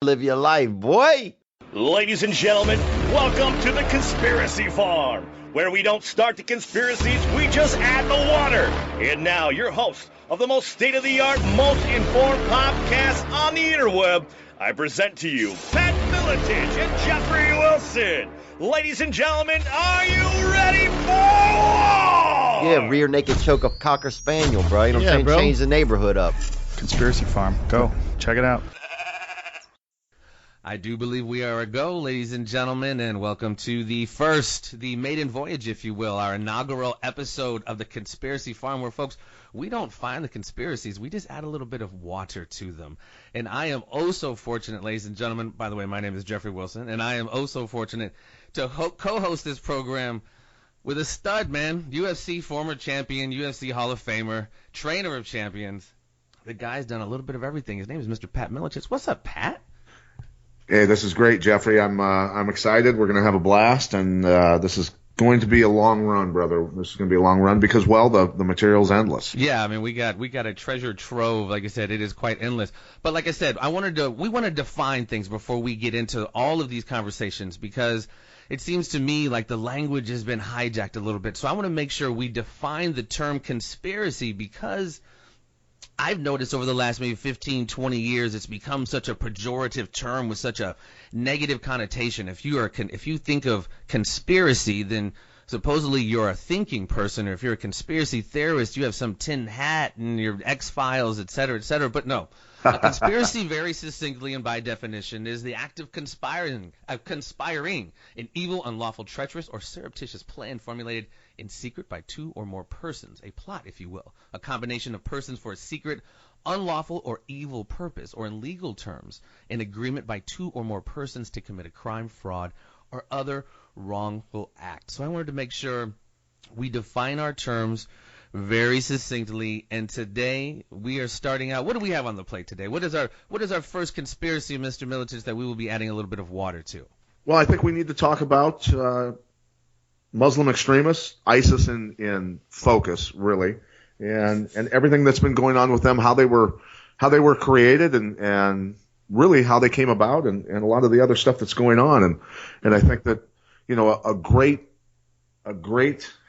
Live your life, boy. Ladies and gentlemen, welcome to the Conspiracy Farm, where we don't start the conspiracies, we just add the water. And now, your host of the most state-of-the-art, most informed podcast on the interweb, I present to you Pat Miletich and Jeffrey Wilson. Ladies and gentlemen, are you ready for war? Yeah, rear naked choke a Cocker Spaniel, bro. You know what I'm saying? Bro. Change the neighborhood up. Conspiracy Farm. Go. Check it out. I do believe we are a go, ladies and gentlemen, and welcome to the Maiden Voyage, if you will, our inaugural episode of the Conspiracy Farm, where, folks, we don't find the conspiracies, we just add a little bit of water to them. And I am oh so fortunate, ladies and gentlemen, by the way, my name is Jeffrey Wilson, and I am oh so fortunate to co-host this program with a stud, man, UFC former champion, UFC Hall of Famer, trainer of champions. The guy's done a little bit of everything. His name is Mr. Pat Miletich. What's up, Pat? Hey, this is great, Jeffrey. I'm excited. We're going to have a blast, and this is going to be a long run, brother. This is going to be a long run because, well, the material's endless. Yeah, I mean, we got a treasure trove. Like I said, it is quite endless. But like I said, we want to define things before we get into all of these conversations, because it seems to me like the language has been hijacked a little bit. So I want to make sure we define the term conspiracy, because I've noticed over the last maybe 15, 20 years, it's become such a pejorative term with such a negative connotation. If you think of conspiracy, then supposedly you're a thinking person, or if you're a conspiracy theorist, you have some tin hat and your X-Files, et cetera, et cetera. But no, a conspiracy, very succinctly and by definition, is the act of conspiring, an evil, unlawful, treacherous, or surreptitious plan formulated in secret by two or more persons, a plot, if you will, a combination of persons for a secret, unlawful, or evil purpose, or in legal terms, an agreement by two or more persons to commit a crime, fraud, or other wrongful act. So I wanted to make sure we define our terms very succinctly, and today we are starting out. What do we have on the plate today? What is our first conspiracy, Mr. Miletich, that we will be adding a little bit of water to? Well, I think we need to talk about Muslim extremists, ISIS in focus, really, and everything that's been going on with them, how they were created, and really how they came about, and a lot of the other stuff that's going on. And I think that, you know, a great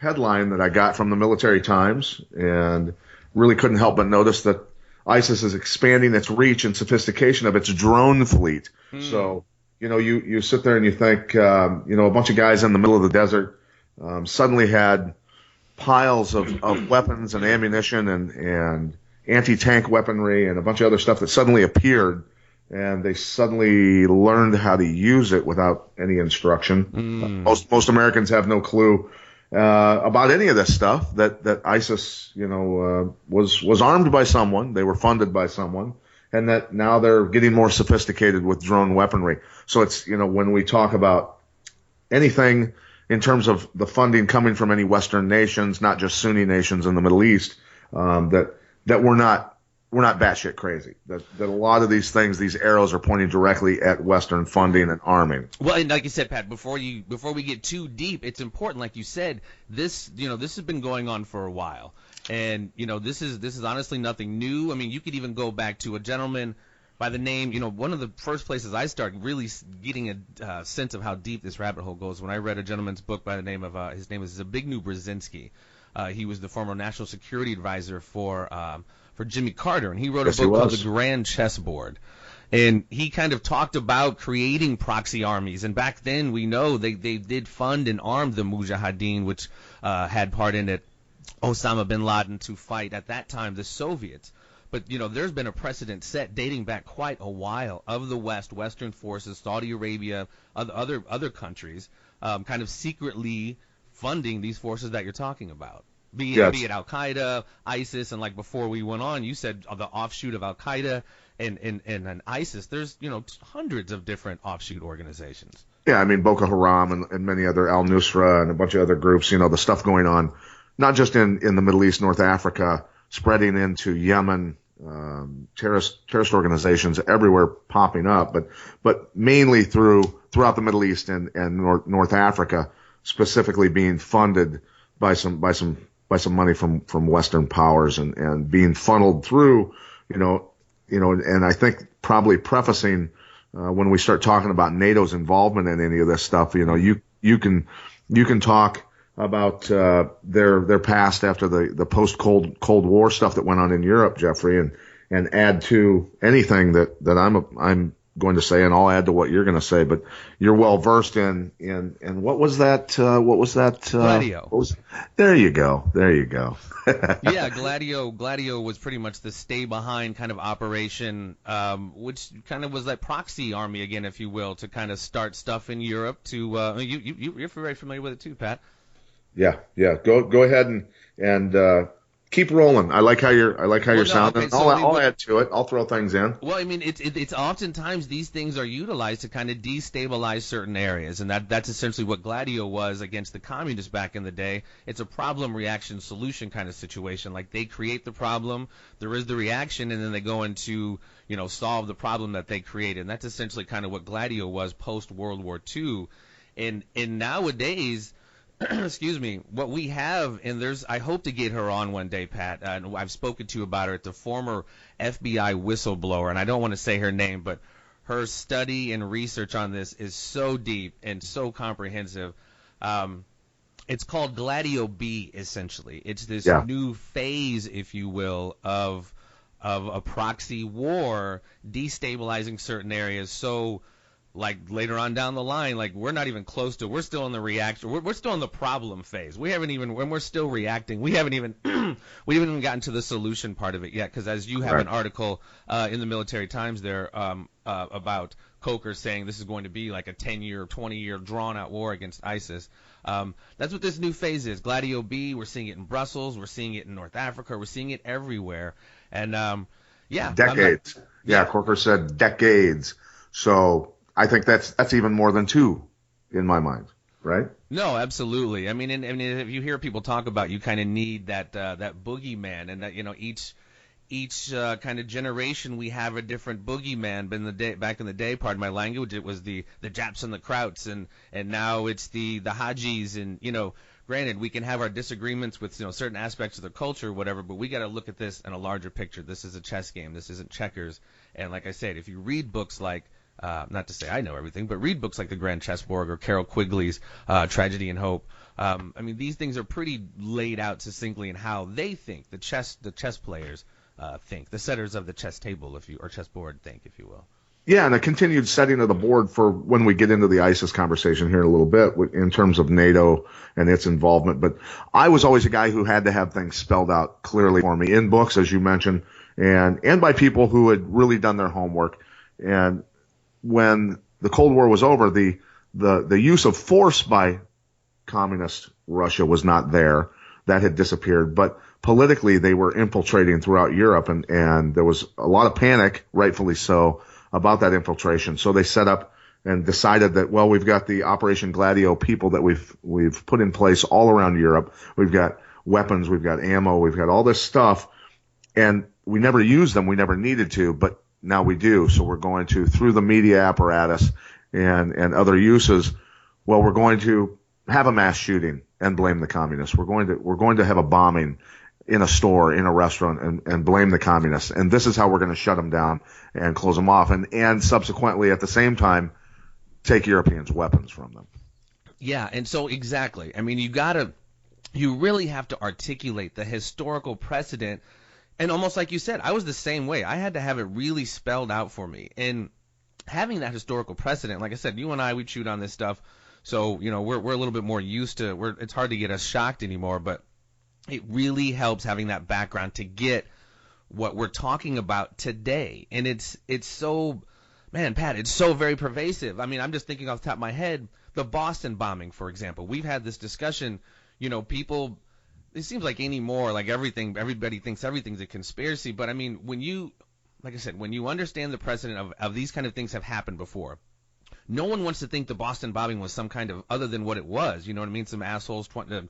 headline that I got from the Military Times, and really couldn't help but notice that ISIS is expanding its reach and sophistication of its drone fleet. So, you know, you sit there and you think, you know, a bunch of guys in the middle of the desert suddenly had piles of weapons and ammunition and anti-tank weaponry and a bunch of other stuff that suddenly appeared, and they suddenly learned how to use it without any instruction. Most Americans have no clue about any of this stuff. That ISIS, you know, was armed by someone, they were funded by someone, and that now they're getting more sophisticated with drone weaponry. So it's, you know, when we talk about anything in terms of the funding coming from any Western nations, not just Sunni nations in the Middle East, that we're not batshit crazy. That a lot of these things, these arrows, are pointing directly at Western funding and arming. Well, and like you said, Pat, before we get too deep, it's important, like you said, this has been going on for a while, and you know, this is honestly nothing new. I mean, you could even go back to a gentleman by the name, you know, one of the first places I started really getting a sense of how deep this rabbit hole goes when I read a gentleman's book by the name of his name is Zbigniew Brzezinski. He was the former national security advisor for Jimmy Carter, and he wrote a book called The Grand Chessboard. And he kind of talked about creating proxy armies. And back then, we know they did fund and arm the Mujahideen, which had part in it Osama bin Laden to fight, at that time, the Soviets. But, you know, there's been a precedent set dating back quite a while of the Western forces, Saudi Arabia, other countries, kind of secretly funding these forces that you're talking about. Be it Al-Qaeda, ISIS, and like before we went on, you said the offshoot of Al-Qaeda and ISIS. There's, you know, hundreds of different offshoot organizations. Yeah, I mean, Boko Haram and many other, Al-Nusra and a bunch of other groups, you know, the stuff going on, not just in the Middle East, North Africa, spreading into Yemen, terrorist organizations everywhere popping up, but mainly throughout the Middle East and North Africa, specifically being funded by some money from Western powers and being funneled through, you know, and I think probably prefacing when we start talking about NATO's involvement in any of this stuff, you can talk about their past after the post Cold War stuff that went on in Europe, Jeffrey, and add to anything that I'm going to say, and I'll add to what you're going to say. But you're well versed in what was that? Gladio. There you go. Yeah, Gladio was pretty much the stay behind kind of operation, which kind of was like proxy army again, if you will, to kind of start stuff in Europe. You're very familiar with it too, Pat. Yeah. Go ahead and keep rolling. I like how you're sounding. Okay, so I'll add to it. I'll throw things in. Well, I mean, it's oftentimes these things are utilized to kind of destabilize certain areas, and that's essentially what Gladio was against the communists back in the day. It's a problem, reaction, solution kind of situation. Like they create the problem, there is the reaction, and then they go into solve the problem that they created. And that's essentially kind of what Gladio was post World War II. And nowadays, excuse me, what we have, and I hope to get her on one day, Pat, and I've spoken to you about her. It's a former FBI whistleblower, and I don't want to say her name, but her study and research on this is so deep and so comprehensive. It's called Gladio B, essentially. It's this new phase, if you will, of a proxy war destabilizing certain areas. So like later on down the line, like we're not even close to, we're still in the reaction, we're still in the problem phase. We haven't even, when we're still reacting, we haven't even gotten to the solution part of it yet. Because as you have an article in the Military Times there about Coker saying this is going to be like a 10-year, 20-year drawn-out war against ISIS. That's what this new phase is. Gladio B, we're seeing it in Brussels, we're seeing it in North Africa, we're seeing it everywhere. And decades. Coker said decades. So I think that's even more than two in my mind, right? No, absolutely. I mean, if you hear people talk about, you kind of need that boogeyman, and that each kind of generation we have a different boogeyman. But back in the day, pardon my language, it was the Japs and the Krauts, and now it's the Hajis, and granted, we can have our disagreements with certain aspects of the culture, whatever, but we got to look at this in a larger picture. This is a chess game. This isn't checkers. And like I said, if you read books like not to say I know everything, but read books like The Grand Chessboard or Carol Quigley's Tragedy and Hope. I mean, these things are pretty laid out succinctly in how they think, the chess players think, the setters of the chess table, or chessboard think, if you will. Yeah, and a continued setting of the board for when we get into the ISIS conversation here in a little bit in terms of NATO and its involvement. But I was always a guy who had to have things spelled out clearly for me in books, as you mentioned, and by people who had really done their homework. And when the Cold War was over, the use of force by communist Russia was not there. That had disappeared. But politically, they were infiltrating throughout Europe, and there was a lot of panic, rightfully so, about that infiltration. So they set up and decided that, well, we've got the Operation Gladio people that we've put in place all around Europe. We've got weapons, we've got ammo, we've got all this stuff, and we never used them. We never needed to, but now we do. So we're going to, through the media apparatus and other uses, well, we're going to have a mass shooting and blame the communists. We're going to have a bombing in a store, in a restaurant, and blame the communists. And this is how we're going to shut them down and close them off. And subsequently, at the same time, take Europeans' weapons from them. Yeah, and so exactly. I mean, you really have to articulate the historical precedent. And almost like you said, I was the same way. I had to have it really spelled out for me. And having that historical precedent, like I said, you and I, we chewed on this stuff. So, we're a little bit more used to, it's hard to get us shocked anymore, but it really helps having that background to get what we're talking about today. And it's so, man, Pat, it's so very pervasive. I mean, I'm just thinking off the top of my head, the Boston bombing, for example. We've had this discussion, people, it seems like anymore, like everybody thinks everything's a conspiracy. But I mean, when you understand the precedent of these kind of things have happened before, no one wants to think the Boston bombing was some kind of, other than what it was, you know what I mean? Some assholes wanting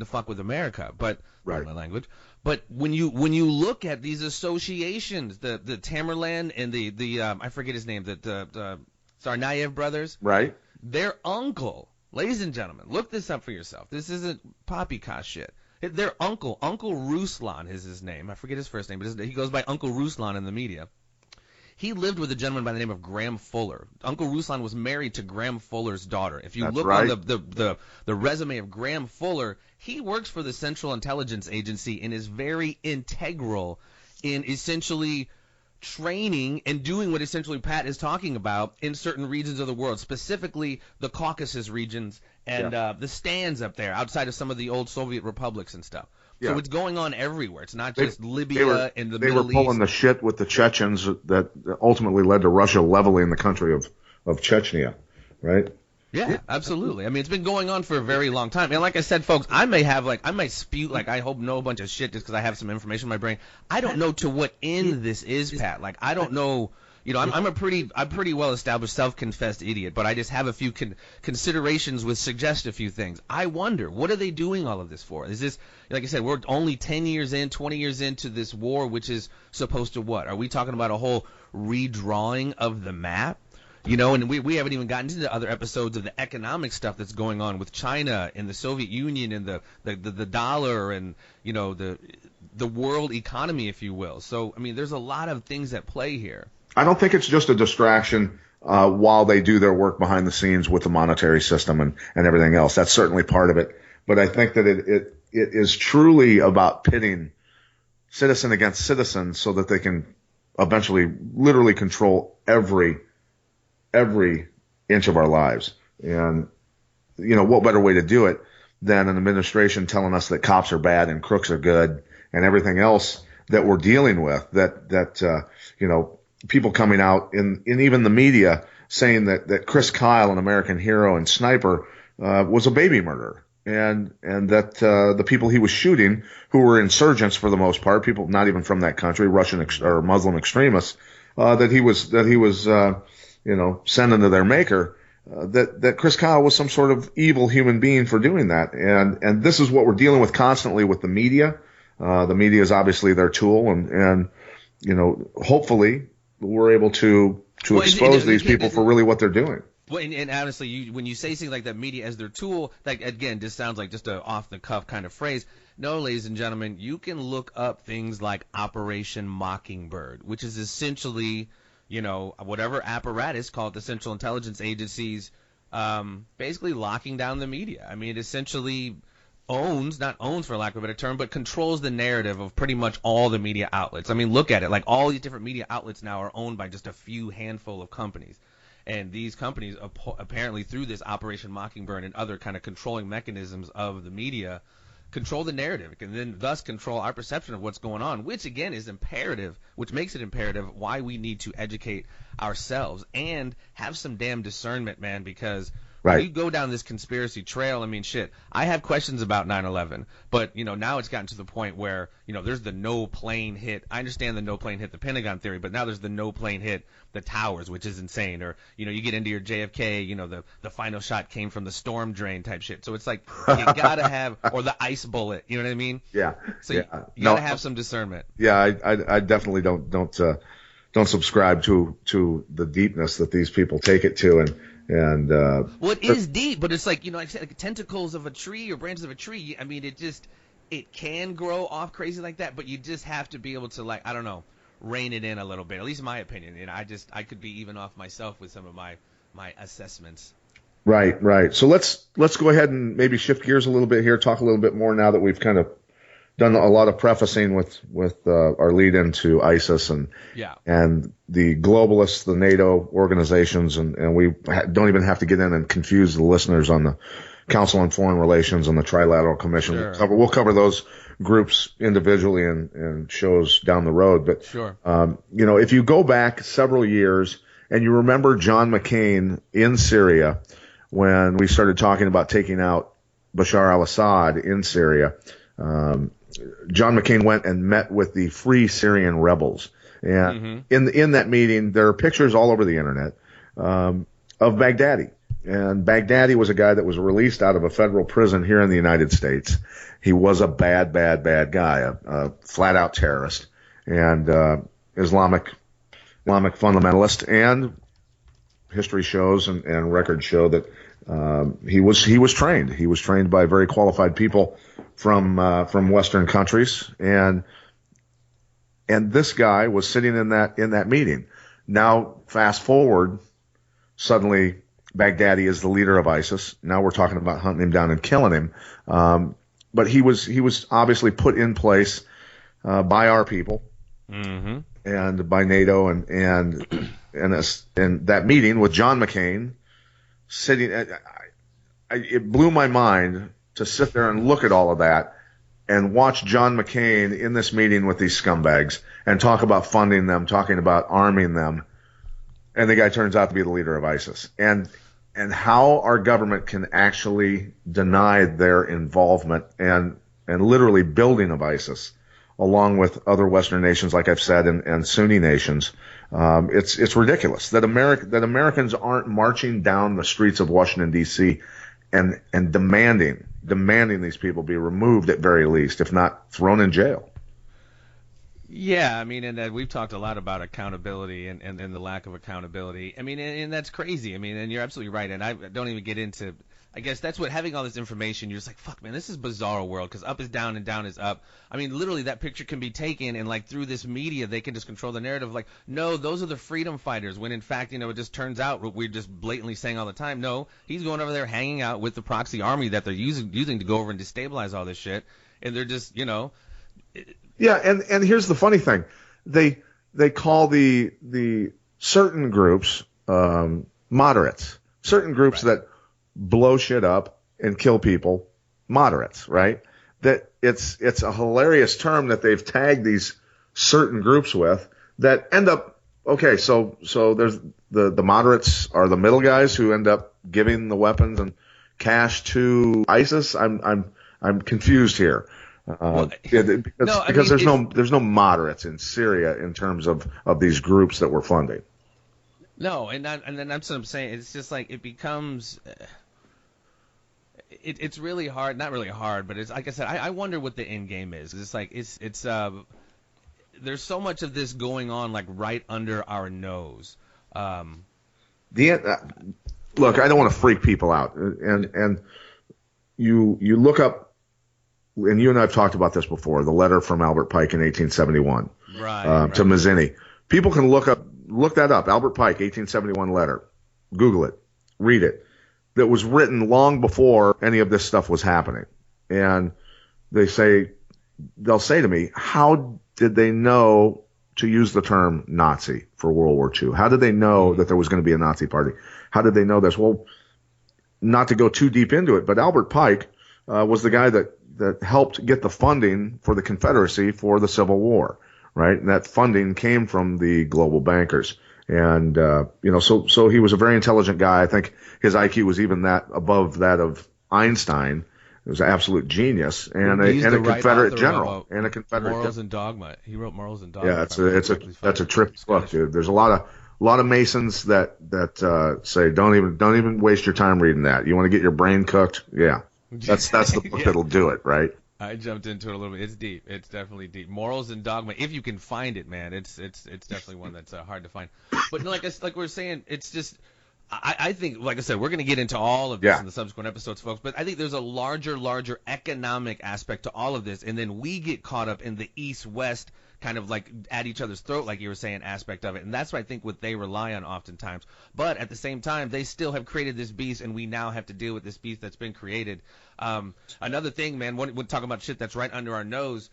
to fuck with America, but right. My language. But when you look at these associations, the Tamerlan and the I forget his name, the Tsarnaev brothers, right? Their uncle, ladies and gentlemen, look this up for yourself. This isn't poppycock shit. Their Uncle Ruslan is his name. I forget his first name, but he goes by Uncle Ruslan in the media. He lived with a gentleman by the name of Graham Fuller. Uncle Ruslan was married to Graham Fuller's daughter. If you That's look right. on the resume of Graham Fuller, he works for the Central Intelligence Agency and is very integral in essentially training and doing what essentially Pat is talking about in certain regions of the world, specifically the Caucasus regions and the stands up there outside of some of the old Soviet republics and stuff. So Yeah. it's going on everywhere. It's not just Libya and the They Middle were pulling East. the shit with the Chechens that ultimately led to Russia leveling the country of Chechnya, right? Yeah, absolutely. I mean, it's been going on for a very long time. And like I said, folks, I might spew, like, I hope know a bunch of shit just because I have some information in my brain. I don't know to what end this is, Pat. Like, I don't know. You know, I'm pretty well established, self-confessed idiot, but I just have a few considerations which suggest a few things. I wonder, what are they doing all of this for? Is this, like I said, we're only 10 years in, 20 years into this war, which is supposed to what? Are we talking about a whole redrawing of the map? You know, and we haven't even gotten into the other episodes of the economic stuff that's going on with China and the Soviet Union and the dollar and, you know, the world economy, if you will. So, I mean, there's a lot of things at play here. I don't think it's just a distraction while they do their work behind the scenes with the monetary system and everything else. That's certainly part of it. But I think that it is truly about pitting citizen against citizen so that they can eventually literally control every inch of our lives. And, you know, what better way to do it than an administration telling us that cops are bad and crooks are good and everything else that we're dealing with, that you know, people coming out in even the media saying that Chris Kyle, an American hero and sniper, was a baby murderer, and that the people he was shooting, who were insurgents for the most part, people not even from that country, Russian or Muslim extremists, that he was you know, sending to their maker, that Chris Kyle was some sort of evil human being for doing that, and this is what we're dealing with constantly with the media. The media is obviously their tool, and you know, hopefully we're able to expose these people for really what they're doing. Well, and honestly, when you say things like that, media as their tool, like, again, just sounds like just a off-the-cuff kind of phrase. No, ladies and gentlemen, you can look up things like Operation Mockingbird, which is essentially, you know, whatever apparatus, call it the Central Intelligence Agencies, basically locking down the media. I mean, it essentially not owns for lack of a better term, but controls the narrative of pretty much all the media outlets. I mean, look at it. Like, all these different media outlets now are owned by just a few handful of companies. And these companies, apparently through this Operation Mockingbird and other kind of controlling mechanisms of the media, control the narrative and then thus control our perception of what's going on, which, again, is imperative, which makes it imperative why we need to educate ourselves and have some damn discernment, man, because when you go down this conspiracy trail, I mean, shit, I have questions about 9/11, but, you know, now it's gotten to the point where, you know, there's the no plane hit. I understand the no plane hit the Pentagon theory, but now there's the no plane hit the towers, which is insane. Or, you know, you get into your JFK, you know, the final shot came from the storm drain type shit. So it's like, you gotta have, or the ice bullet, you know what I mean? Yeah. So you gotta have some discernment. Yeah, I definitely don't subscribe to the deepness that these people take it to, and well, it is deep, but it's like, you know, like I said, like tentacles of a tree or branches of a tree. I mean, it can grow off crazy like that, but you just have to be able to, like, I don't know, rein it in a little bit. At least in my opinion. You know, I could be even off myself with some of my assessments. Right. So let's go ahead and maybe shift gears a little bit here, talk a little bit more now that we've kind of done a lot of prefacing with our lead into ISIS and the globalists, the NATO organizations, and we don't even have to get in and confuse the listeners on the Council on Foreign Relations and the Trilateral Commission. Sure. We'll cover those groups individually and shows down the road. But sure. You know, if you go back several years and you remember John McCain in Syria when we started talking about taking out Bashar al-Assad in Syria. John McCain went and met with the Free Syrian Rebels, and in that meeting, there are pictures all over the internet of Baghdadi. And Baghdadi was a guy that was released out of a federal prison here in the United States. He was a bad guy, a flat-out terrorist, and Islamic fundamentalist. And history shows and records show that he was trained. He was trained by very qualified people from Western countries, and this guy was sitting in that meeting. Now, fast forward, suddenly Baghdadi is the leader of ISIS. Now we're talking about hunting him down and killing him. But he was obviously put in place by our people and by NATO and that meeting with John McCain sitting. It blew my mind to sit there and look at all of that and watch John McCain in this meeting with these scumbags and talk about funding them, talking about arming them, and the guy turns out to be the leader of ISIS. And how our government can actually deny their involvement and literally building of ISIS, along with other Western nations, like I've said, and Sunni nations. It's ridiculous that Americans aren't marching down the streets of Washington, D.C. and demanding these people be removed at very least, if not thrown in jail. Yeah, I mean, and we've talked a lot about accountability and the lack of accountability. I mean, and that's crazy. I mean, and you're absolutely right. And I don't even get into, I guess that's what, having all this information, you're just like, fuck, man, this is bizarre world, because up is down and down is up. I mean, literally that picture can be taken and, like, through this media, they can just control the narrative. Like, no, those are the freedom fighters, when in fact, you know, it just turns out what we're just blatantly saying all the time. No, he's going over there hanging out with the proxy army that they're using to go over and destabilize all this shit. And they're just, you know. Yeah, and here's the funny thing. They call the certain groups moderates. Certain groups that blow shit up and kill people, moderates, right? That it's a hilarious term that they've tagged these certain groups with that end up, okay, so there's the moderates are the middle guys who end up giving the weapons and cash to ISIS. I'm confused here. Because there's no moderates in Syria in terms of these groups that we're funding. No, and then that's what I'm saying. It's just like it becomes. It's really hard. Not really hard, but it's like I said. I wonder what the end game is. It's like it's there's so much of this going on, like right under our nose. Look, I don't want to freak people out, and you look up. And you and I have talked about this before, the letter from Albert Pike in 1871 to Mazzini. People can look that up, Albert Pike, 1871 letter. Google it. Read it. That was written long before any of this stuff was happening. And they'll say to me, how did they know to use the term Nazi for World War II? How did they know that there was going to be a Nazi party? How did they know this? Well, not to go too deep into it, but Albert Pike was the guy that helped get the funding for the Confederacy for the Civil War, right? And that funding came from the global bankers. And, so he was a very intelligent guy. I think his IQ was even that above that of Einstein. He was an absolute genius and a Confederate general and a Confederate Morals and Dogma. He wrote Morals and Dogma. Yeah, that's a tricky book, dude. There's a lot of Masons that say don't even waste your time reading that. You want to get your brain cooked? Yeah. That's the book that'll do it, right? I jumped into it a little bit. It's deep. It's definitely deep. Morals and Dogma. If you can find it, man, it's definitely one that's hard to find. But like we're saying, it's just I think, like I said, we're going to get into all of this in the subsequent episodes, folks. But I think there's a larger economic aspect to all of this, and then we get caught up in the East-West kind of like at each other's throat, like you were saying, aspect of it. And that's what I think what they rely on oftentimes. But at the same time, they still have created this beast, and we now have to deal with this beast that's been created. Another thing, man, when talking about shit that's right under our nose,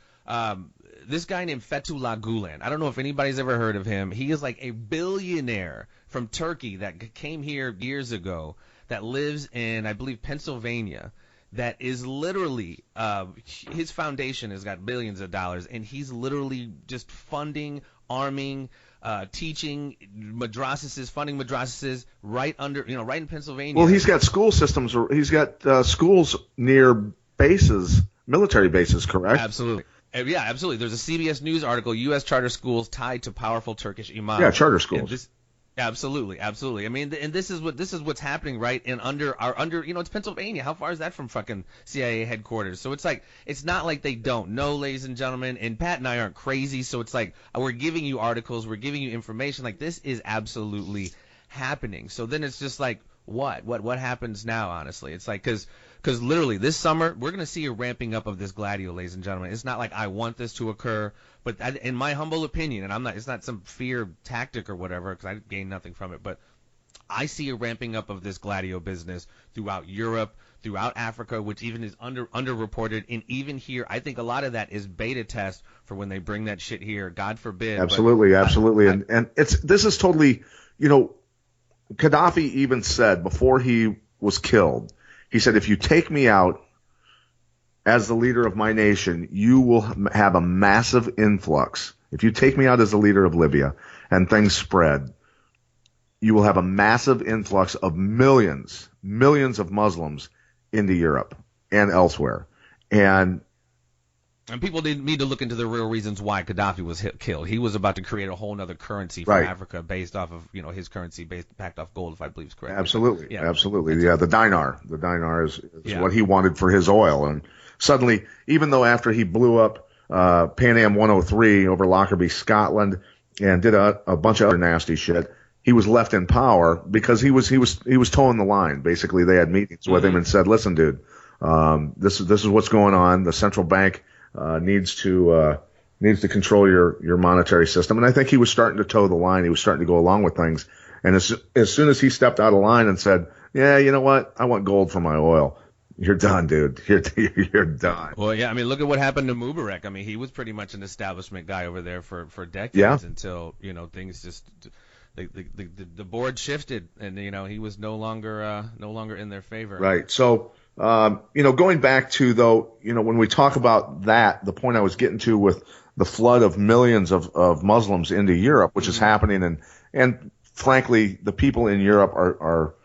this guy named Fethullah Gulen, I don't know if anybody's ever heard of him. He is like a billionaire from Turkey that came here years ago that lives in, I believe, Pennsylvania. That is literally his foundation has got billions of dollars, and he's literally just funding, arming, teaching madrasas, funding madrasas right under, right in Pennsylvania. Well, he's got school systems. He's got schools near bases, military bases, correct? Absolutely. Yeah, absolutely. There's a CBS News article: U.S. charter schools tied to powerful Turkish imams. Yeah, charter schools. Absolutely. I mean, and this is what's happening right in under it's Pennsylvania. How far is that from fucking CIA headquarters? So it's like it's not like they don't know, ladies and gentlemen. And Pat and I aren't crazy, so it's like we're giving you articles, we're giving you information. Like this is absolutely happening. So then it's just like, what happens now? Honestly, it's like because literally this summer we're gonna see a ramping up of this Gladio, ladies and gentlemen. It's not like I want this to occur, but in my humble opinion, and it's not some fear tactic or whatever, because I gain nothing from it, but I see a ramping up of this Gladio business throughout Europe, throughout Africa, which even is underreported, and even here, I think a lot of that is beta test for when they bring that shit here. God forbid. Absolutely. And this is totally, Gaddafi even said before he was killed, he said, if you take me out as the leader of my nation, you will have a massive influx. If you take me out as the leader of Libya and things spread, you will have a massive influx of millions of Muslims into Europe and elsewhere. And people need to look into the real reasons why Gaddafi was killed. He was about to create a whole other currency for Africa based off of, his currency backed off gold, if I believe is correct. Absolutely. Absolutely. Yeah, the dinar. The dinar is what he wanted for his oil. And suddenly, even though after he blew up Pan Am 103 over Lockerbie, Scotland, and did a bunch of other nasty shit, he was left in power because he was towing the line. Basically, they had meetings with him and said, "Listen, dude, this is what's going on. The central bank needs to control your monetary system." And I think he was starting to toe the line. He was starting to go along with things. And as soon as he stepped out of line and said, "Yeah, you know what? I want gold for my oil," you're done, dude. You're done. Well, yeah. I mean, look at what happened to Mubarak. I mean, he was pretty much an establishment guy over there for decades until things just. The board shifted, and he was no longer in their favor. Right. So going back to though, when we talk about that, the point I was getting to with the flood of millions of Muslims into Europe, which is happening, and frankly, the people in Europe are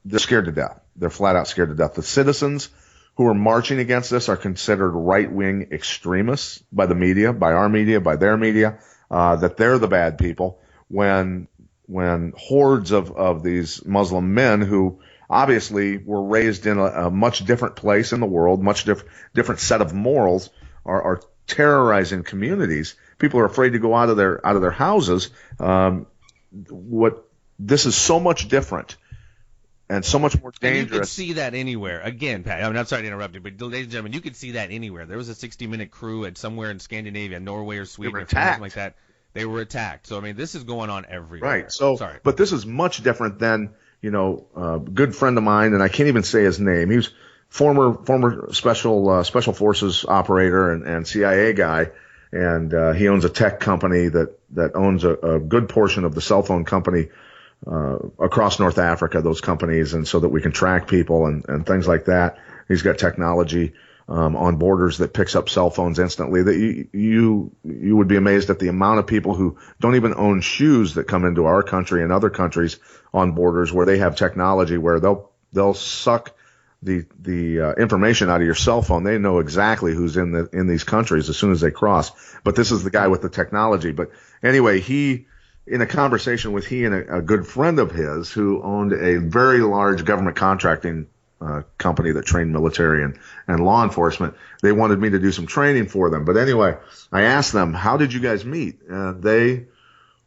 they're scared to death. They're flat out scared to death. The citizens who are marching against this are considered right-wing extremists by the media, by our media, by their media, that they're the bad people. When hordes of these Muslim men who obviously were raised in a much different place in the world, much different set of morals, are terrorizing communities. People are afraid to go out of their houses. This is so much different and so much more dangerous. And you could see that anywhere. Again, Pat, I'm not sorry to interrupt you, but ladies and gentlemen, you could see that anywhere. There was a 60-minute crew at somewhere in Scandinavia, Norway or Sweden, or something like that. They were attacked. So, I mean, this is going on everywhere. Right. So, but this is much different than, a good friend of mine, and I can't even say his name. He was former special forces operator and CIA guy, and he owns a tech company that owns a good portion of the cell phone company across North Africa, those companies, and so that we can track people and things like that. He's got technology on borders that picks up cell phones instantly. That you would be amazed at the amount of people who don't even own shoes that come into our country and other countries on borders where they have technology where they'll suck the information out of your cell phone. They know exactly who's in these countries as soon as they cross. But this is the guy with the technology. But anyway, in a conversation with he and a good friend of his who owned a very large government contracting company that trained military and law enforcement. They wanted me to do some training for them. But anyway, I asked them, how did you guys meet? They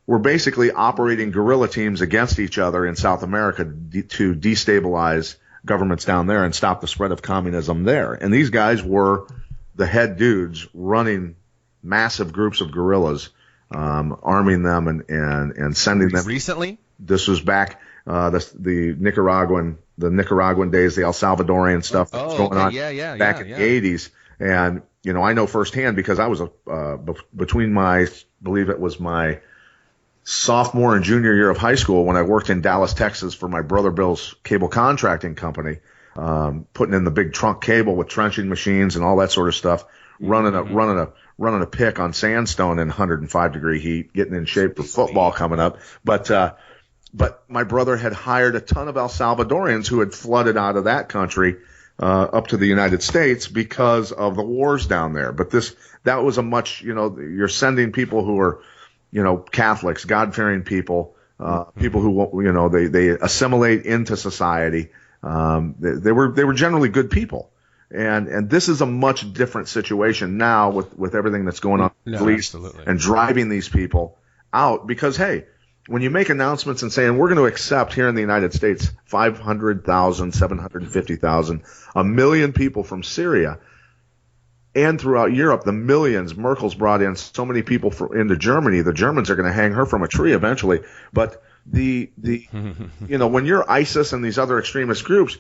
were basically operating guerrilla teams against each other in South America to destabilize governments down there and stop the spread of communism there. And these guys were the head dudes running massive groups of guerrillas, arming them and sending them. Recently? This was back the Nicaraguan days, the El Salvadorian stuff that was going on back in the 80s. And, I know firsthand because I was between I believe it was my sophomore and junior year of high school when I worked in Dallas, Texas for my brother Bill's cable contracting company, putting in the big trunk cable with trenching machines and all that sort of stuff, running a pick on sandstone in 105-degree heat, getting in shape for football coming up. But my brother had hired a ton of El Salvadorians who had flooded out of that country up to the United States because of the wars down there. But that was a much, you're sending people who are, Catholics, God-fearing people, people who, they assimilate into society. They were generally good people. And this is a much different situation now with everything that's going on with police and driving these people out because, hey, when you make announcements and saying we're going to accept here in the United States 500,000, 750,000, 1 million people from Syria, and throughout Europe, the millions, Merkel's brought in so many people into Germany, the Germans are going to hang her from a tree eventually. But when you're ISIS and these other extremist groups,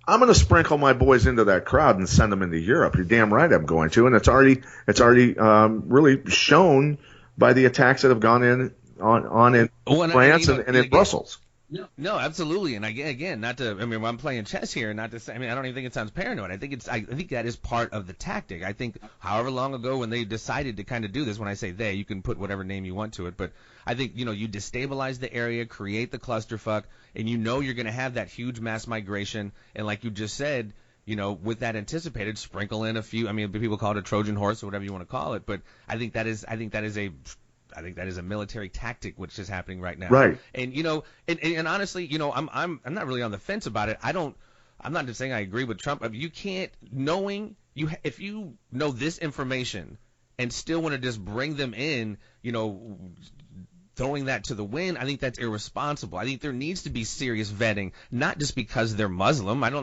I'm going to sprinkle my boys into that crowd and send them into Europe. You're damn right I'm going to. And it's already really shown by the attacks that have gone in France and in Brussels. No, absolutely. And again, I'm playing chess here, not to say, I don't even think it sounds paranoid. I think that is part of the tactic. I think however long ago when they decided to kind of do this, when I say they, you can put whatever name you want to it, but I think, you destabilize the area, create the clusterfuck, and you're going to have that huge mass migration. And like you just said, with that anticipated, sprinkle in a few, people call it a Trojan horse or whatever you want to call it, but I think that is a military tactic which is happening right now. Right. And and honestly, I'm not really on the fence about it. I'm not just saying I agree with Trump. You can't if you know this information and still want to just bring them in, throwing that to the wind, I think that's irresponsible. I think there needs to be serious vetting, not just because they're Muslim. At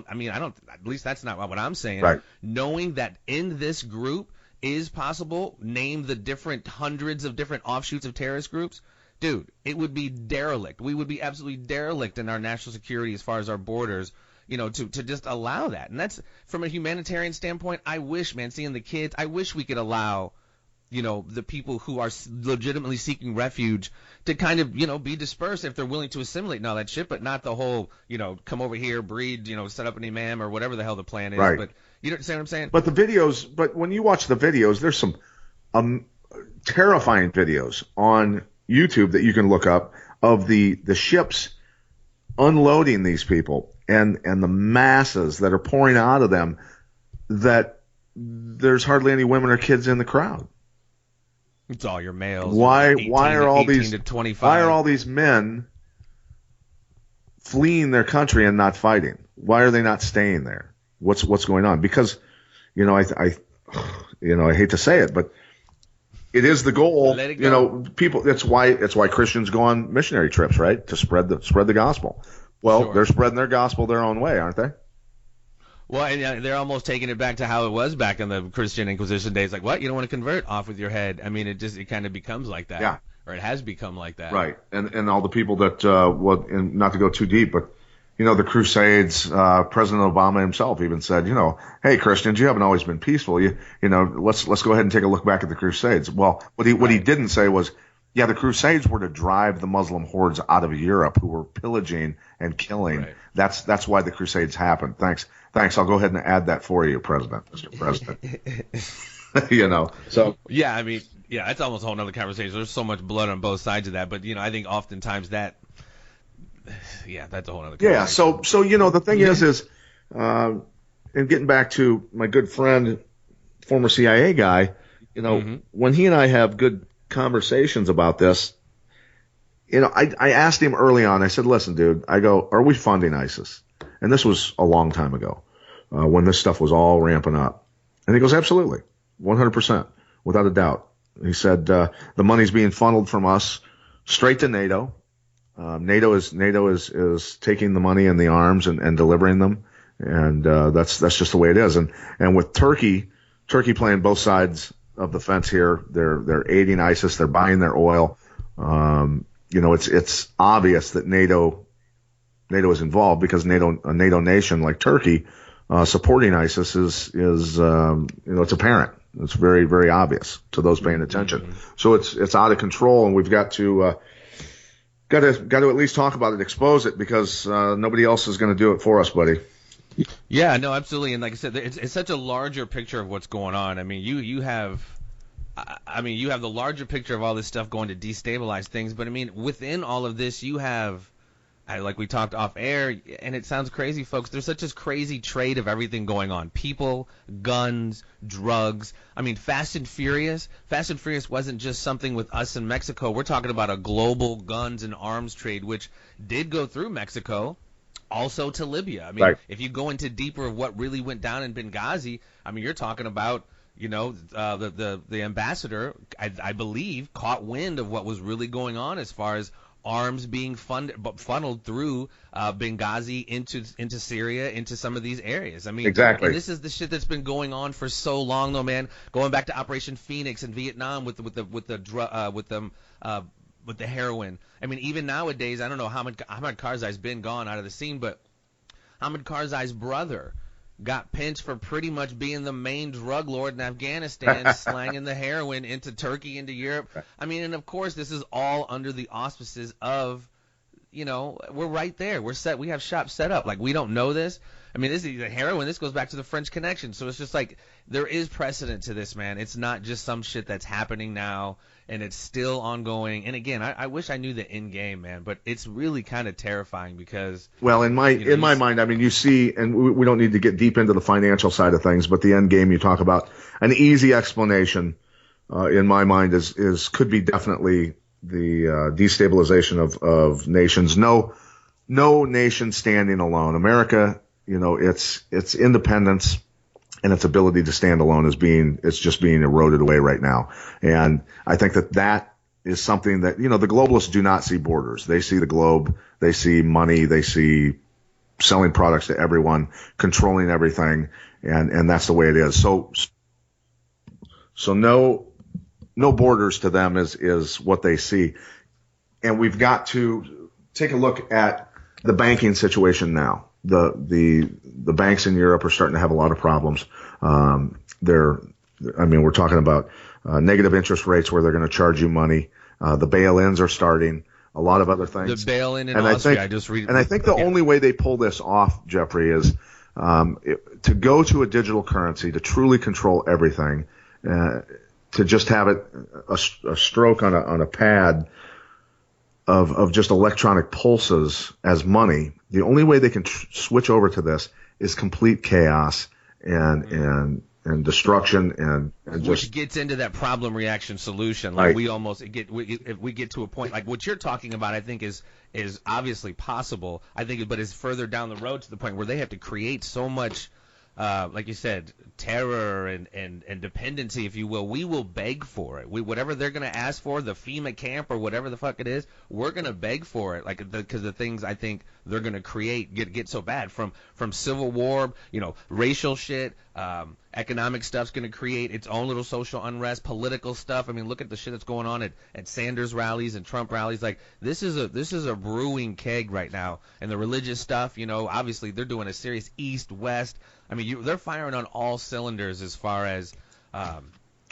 least that's not what I'm saying. Right. Knowing that in this group is possible, name the different hundreds of different offshoots of terrorist groups, dude, it would be derelict. We would be absolutely derelict in our national security as far as our borders, to just allow that. And that's from a humanitarian standpoint. I wish, man, seeing the kids, I wish we could allow, the people who are legitimately seeking refuge to kind of, be dispersed if they're willing to assimilate and all that shit, but not the whole, come over here, breed, set up an imam or whatever the hell the plan is. Right. But you understand what I'm saying? But when you watch the videos, there's some terrifying videos on YouTube that you can look up of the ships unloading these people and the masses that are pouring out of them, that there's hardly any women or kids in the crowd. It's all your males. Why are all these men fleeing their country and not fighting? Why are they not staying there? What's going on? Because, I hate to say it, but it is the goal. People. That's why Christians go on missionary trips, right? To spread the gospel. Well, Sure. They're spreading their gospel their own way, aren't they? Well, and they're almost taking it back to how it was back in the Christian Inquisition days. Like, what? You don't want to convert? Off with your head. It kind of becomes like that. Yeah. Or it has become like that. Right. And all the people that, and not to go too deep, but, the Crusades, President Obama himself even said, hey, Christians, you haven't always been peaceful. Let's go ahead and take a look back at the Crusades. Well, what he didn't say was, yeah, the Crusades were to drive the Muslim hordes out of Europe who were pillaging and killing. Right. That's why the Crusades happened. Thanks. I'll go ahead and add that for you, Mr. President. So. Yeah, that's almost a whole nother conversation. There's so much blood on both sides of that. But, I think oftentimes that's a whole nother conversation. Yeah, so the thing is, and getting back to my good friend, former CIA guy, when he and I have good conversations about this, I asked him early on, I said, listen, dude, I go, are we funding ISIS? And this was a long time ago, when this stuff was all ramping up. And he goes, absolutely, 100%, without a doubt. He said, the money's being funneled from us straight to NATO. NATO is taking the money and the arms and delivering them. And, that's just the way it is. And with Turkey playing both sides of the fence here, they're aiding ISIS, they're buying their oil. It's obvious that NATO is involved, because a NATO nation like Turkey, supporting ISIS is it's apparent. It's very, very obvious to those paying attention. Mm-hmm. So it's out of control, and we've got to at least talk about it, expose it, because nobody else is going to do it for us, buddy. Yeah, no, absolutely. And like I said, it's such a larger picture of what's going on. You have the larger picture of all this stuff going to destabilize things. But within all of this, you have, like we talked off air, and it sounds crazy, folks. There's such a crazy trade of everything going on: people, guns, drugs. Fast and Furious wasn't just something with us in Mexico. We're talking about a global guns and arms trade, which did go through Mexico, also to Libya. Right. If you go into deeper of what really went down in Benghazi, you're talking about, the ambassador, I believe, caught wind of what was really going on as far as arms being funneled through Benghazi into Syria, into some of these areas. I mean, exactly. And this is the shit that's been going on for so long, though, man. Going back to Operation Phoenix in Vietnam with the heroin. I mean, even nowadays, I don't know how Ahmad Karzai's been gone out of the scene, but Ahmad Karzai's brother got pinched for pretty much being the main drug lord in Afghanistan, slanging the heroin into Turkey, into Europe. I mean, and of course, this is all under the auspices of, we're right there. We're set. We have shops set up. Like, we don't know this. I mean, this is the heroin. This goes back to the French Connection. So it's just like there is precedent to this, man. It's not just some shit that's happening now, and it's still ongoing. And again, I wish I knew the end game, man. But it's really kind of terrifying because. Well, in my mind, I mean, you see, and we don't need to get deep into the financial side of things, but the end game you talk about, an easy explanation, in my mind, is could be definitely the destabilization of nations. No nation standing alone. America. Its independence and its ability to stand alone it's just being eroded away right now. And I think that is something that, the globalists do not see borders. They see the globe, they see money, they see selling products to everyone, controlling everything. And that's the way it is. So no borders to them is what they see. And we've got to take a look at the banking situation now. The banks in Europe are starting to have a lot of problems. We're talking about negative interest rates where they're going to charge you money. The bail-ins are starting. A lot of other things. The bail-in in Austria, I just read it. And I think the only way they pull this off, Jeffrey, is to go to a digital currency, to truly control everything, to just have it a stroke on a pad of just electronic pulses as money. The only way they can switch over to this is complete chaos and destruction and which gets into that problem reaction solution. Like if we get to a point like what you're talking about, I think is obviously possible. I think, but is further down the road to the point where they have to create so much. Like you said, terror and dependency, if you will. We will beg for it. Whatever they're going to ask for, the FEMA camp or whatever the fuck it is, we're going to beg for it. Like because the things I think they're going to create get so bad from civil war, racial shit, economic stuff's going to create its own little social unrest, political stuff. I mean, look at the shit that's going on at Sanders rallies and Trump rallies. Like this is a brewing keg right now. And the religious stuff, obviously they're doing a serious east-west. I mean, they're firing on all cylinders as far as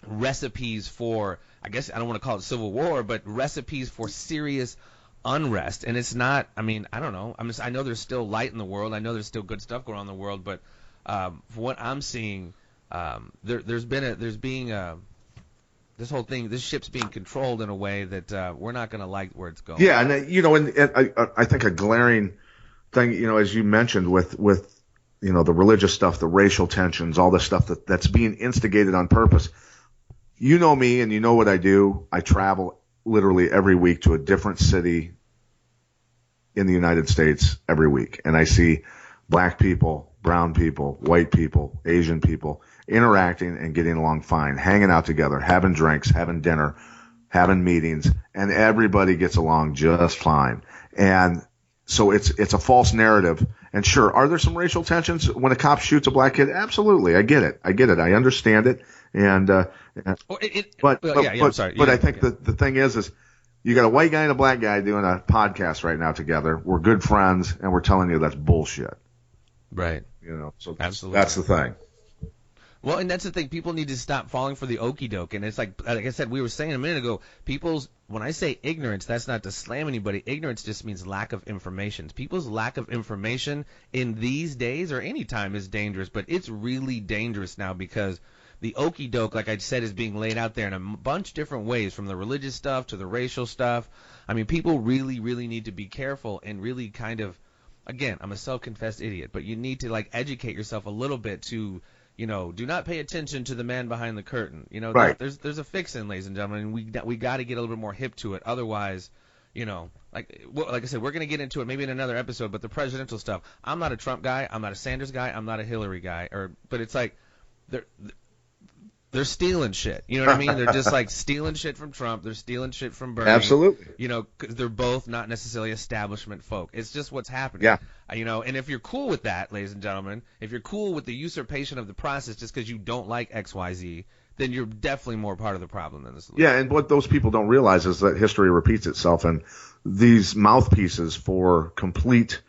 recipes for, I guess I don't want to call it civil war, but recipes for serious unrest. And it's not, I mean, I don't know. I know there's still light in the world. I know there's still good stuff going on in the world. But from what I'm seeing, this whole thing, this ship's being controlled in a way that we're not going to like where it's going. Yeah, and I think a glaring thing, as you mentioned with the religious stuff, the racial tensions, all this stuff that's being instigated on purpose. You know me and you know what I do. I travel literally every week to a different city in the United States every week. And I see black people, brown people, white people, Asian people interacting and getting along fine, hanging out together, having drinks, having dinner, having meetings, and everybody gets along just fine. And so it's a false narrative. And sure, are there some racial tensions when a cop shoots a black kid? Absolutely. I get it. I understand it. And but I think the thing is you got a white guy and a black guy doing a podcast right now together. We're good friends, and we're telling you that's bullshit. Right. So absolutely. That's the thing. Well, and that's the thing. People need to stop falling for the okie doke. And it's like I said, we were saying a minute ago, when I say ignorance, that's not to slam anybody. Ignorance just means lack of information. People's lack of information in these days or any time is dangerous, but it's really dangerous now because the okie doke, like I said, is being laid out there in a bunch of different ways, from the religious stuff to the racial stuff. I mean, people really, really need to be careful and really kind of, again, I'm a self-confessed idiot, but you need to educate yourself a little bit to, do not pay attention to the man behind the curtain. Right. There's a fix-in, ladies and gentlemen, and we got to get a little bit more hip to it. Otherwise, like I said, we're going to get into it maybe in another episode, but the presidential stuff, I'm not a Trump guy, I'm not a Sanders guy, I'm not a Hillary guy, but it's like they're stealing shit. You know what I mean? They're just like stealing shit from Trump. They're stealing shit from Bernie. Absolutely. You know, 'cause they're both not necessarily establishment folk. It's just what's happening. Yeah. You know, and if you're cool with that, ladies and gentlemen, if you're cool with the usurpation of the process just because you don't like XYZ, then you're definitely more part of the problem than the solution. Yeah, and what those people don't realize is that history repeats itself, and these mouthpieces for complete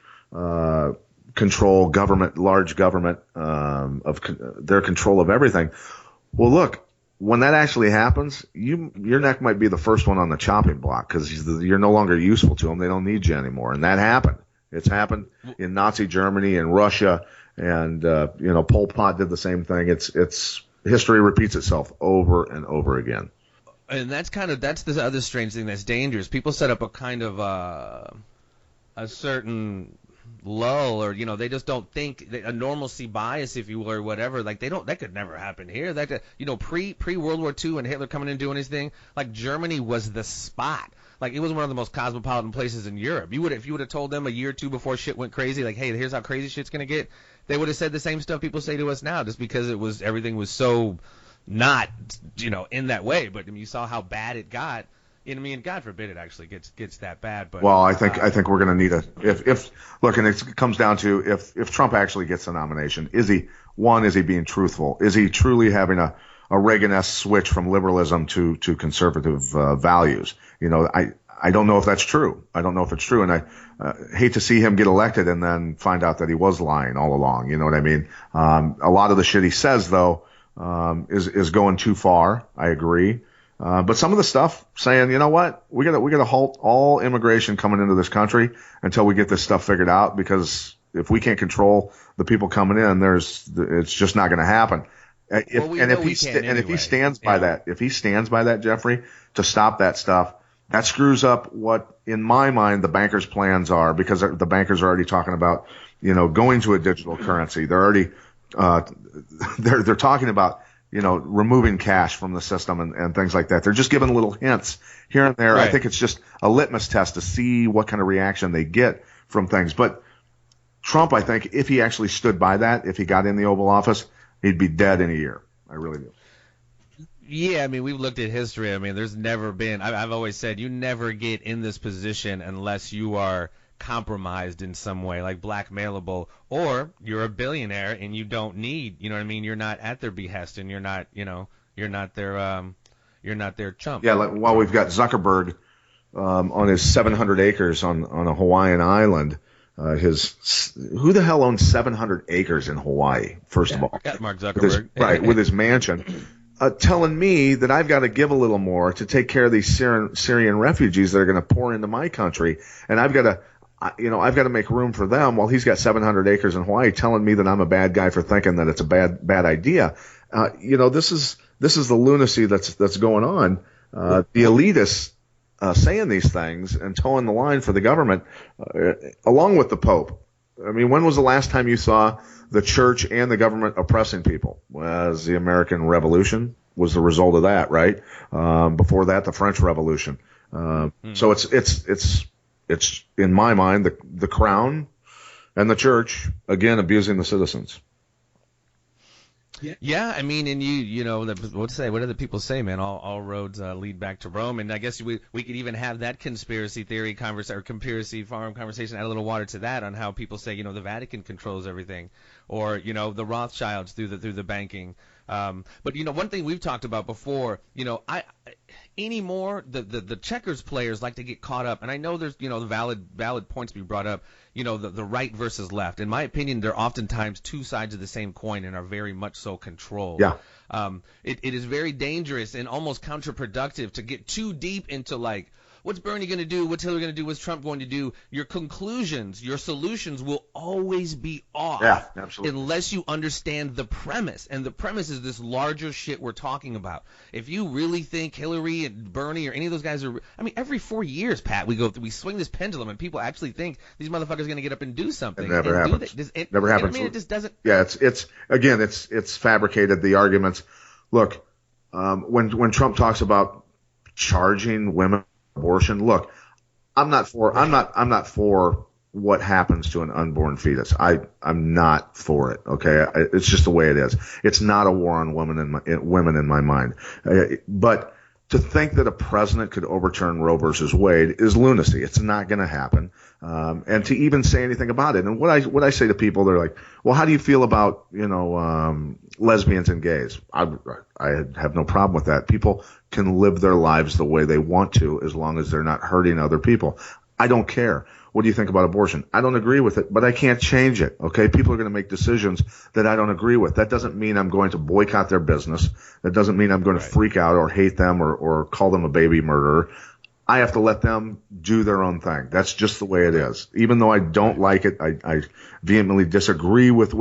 control, large government, their control of everything. Well, look, when that actually happens, your neck might be the first one on the chopping block because you're no longer useful to them. They don't need you anymore, and that happened. It's happened in Nazi Germany and Russia, and Pol Pot did the same thing. It's history repeats itself over and over again. And that's the other strange thing that's dangerous. People set up a kind of a certain lull, or they just don't think a normalcy bias, if you will, or whatever. Like that could never happen here. That could, pre World War II and Hitler coming in and doing his thing, like Germany was the spot. Like it was one of the most cosmopolitan places in Europe. If you would have told them a year or two before shit went crazy, like, hey, here's how crazy shit's gonna get, they would have said the same stuff people say to us now, just because everything was so not in that way. But I mean, you saw how bad it got. And God forbid it actually gets that bad. But well, I think we're going to need if look, and it comes down to if Trump actually gets the nomination, is he being truthful? Is he truly having a Reagan-esque switch from liberalism to conservative values? I don't know if that's true. I don't know if it's true, and I hate to see him get elected and then find out that he was lying all along. You know what I mean? A lot of the shit he says though is going too far. I agree. But some of the stuff saying, you know what, we gotta halt all immigration coming into this country until we get this stuff figured out, because if we can't control the people coming in, it's just not going to happen. If he stands by that, Jeffrey, to stop that stuff, that screws up what, in my mind, the bankers' plans are, because the bankers are already talking about, going to a digital currency. They're already, they're talking about, removing cash from the system and things like that. They're just giving little hints here and there. Right. I think it's just a litmus test to see what kind of reaction they get from things. But Trump, I think, if he actually stood by that, if he got in the Oval Office, he'd be dead in a year. I really do. Yeah, I mean, we've looked at history. I mean, there's never been – I've always said you never get in this position unless you are compromised in some way, like blackmailable, or you're a billionaire and you don't need – you're not at their behest, and you're not their chump. Yeah, while we've got Zuckerberg on his 700 acres on a Hawaiian island, who the hell owns 700 acres in Hawaii, first of all? Mark Zuckerberg. With his mansion. Telling me that I've got to give a little more to take care of these Syrian refugees that are going to pour into my country, and I've got to make room for them, while he's got 700 acres in Hawaii, telling me that I'm a bad guy for thinking that it's a bad idea. This is the lunacy that's going on. The elitists saying these things and towing the line for the government, along with the Pope. I mean, when was the last time you saw the church and the government oppressing people? Was the American Revolution was the result of that, right? Before that, the French Revolution. So it's in my mind the crown and the church again abusing the citizens. Yeah, I mean, and what do the people say, man? All roads lead back to Rome, and I guess we could even have that conspiracy theory conspiracy farm conversation, add a little water to that, on how people say, the Vatican controls everything, or the Rothschilds through the banking. But one thing we've talked about before, anymore the checkers players like to get caught up, and I know there's the valid points to be brought up. The right versus left. In my opinion, they're oftentimes two sides of the same coin and are very much so controlled. Yeah. It is very dangerous and almost counterproductive to get too deep into, like, what's Bernie going to do? What's Hillary going to do? What's Trump going to do? Your conclusions, your solutions will always be off. Yeah, absolutely. Unless you understand the premise. And the premise is this larger shit we're talking about. If you really think Hillary and Bernie or any of those guys are – I mean, every 4 years, Pat, we swing this pendulum and people actually think these motherfuckers are going to get up and do something. It never happens. Never happens. I mean, it just doesn't – Yeah, it's fabricated, the arguments. Look, when Trump talks about charging women abortion, look, I'm not for what happens to an unborn fetus. I'm not for it. Okay, it's just the way it is. It's not a war on women in my mind. But to think that a president could overturn Roe versus Wade is lunacy. It's not going to happen. And to even say anything about it. And what I say to people, they're like, well, how do you feel about, lesbians and gays? I have no problem with that. People can live their lives the way they want to, as long as they're not hurting other people. I don't care. What do you think about abortion? I don't agree with it, but I can't change it. Okay. People are going to make decisions that I don't agree with. That doesn't mean I'm going to boycott their business. That doesn't mean I'm going to freak out or hate them or call them a baby murderer. I have to let them do their own thing. That's just the way it is. Even though I don't like it, I vehemently disagree with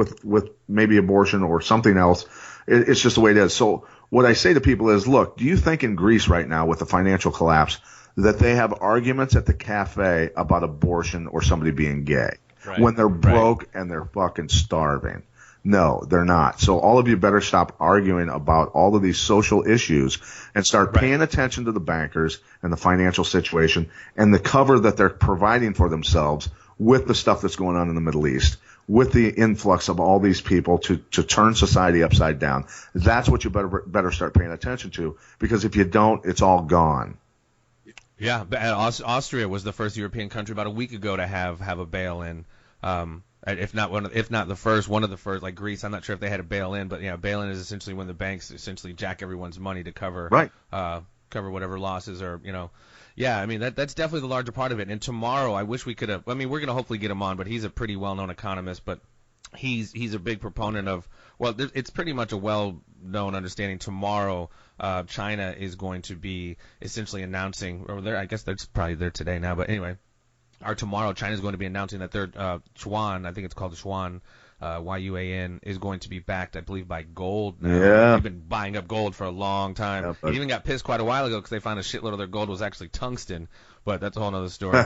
maybe abortion or something else. It's just the way it is. So what I say to people is, look, do you think in Greece right now with the financial collapse that they have arguments at the cafe about abortion or somebody being gay when they're broke and they're fucking starving? No, they're not. So all of you better stop arguing about all of these social issues and start paying attention to the bankers and the financial situation and the cover that they're providing for themselves with the stuff that's going on in the Middle East, with the influx of all these people to turn society upside down. That's what you better start paying attention to, because if you don't, it's all gone. Yeah, Austria was the first European country about a week ago to have a bail-in. If not the first, one of the first, like Greece. I'm not sure if they had a bail-in, but yeah, bail-in is essentially when the banks essentially jack everyone's money to cover whatever losses or Yeah, I mean that's definitely the larger part of it. And tomorrow, I wish we could have. I mean, we're gonna hopefully get him on, but he's a pretty well-known economist, but he's a big proponent of. Well, it's pretty much a well-known understanding. Tomorrow, China is going to be essentially announcing, or I guess that's probably there today now, but anyway, tomorrow China is going to be announcing that their yuan, I think it's called the yuan, YUAN, is going to be backed, I believe, by gold now. Yeah. They've been buying up gold for a long time. Yeah, They even got pissed quite a while ago because they found a shitload of their gold was actually tungsten, but that's a whole other story.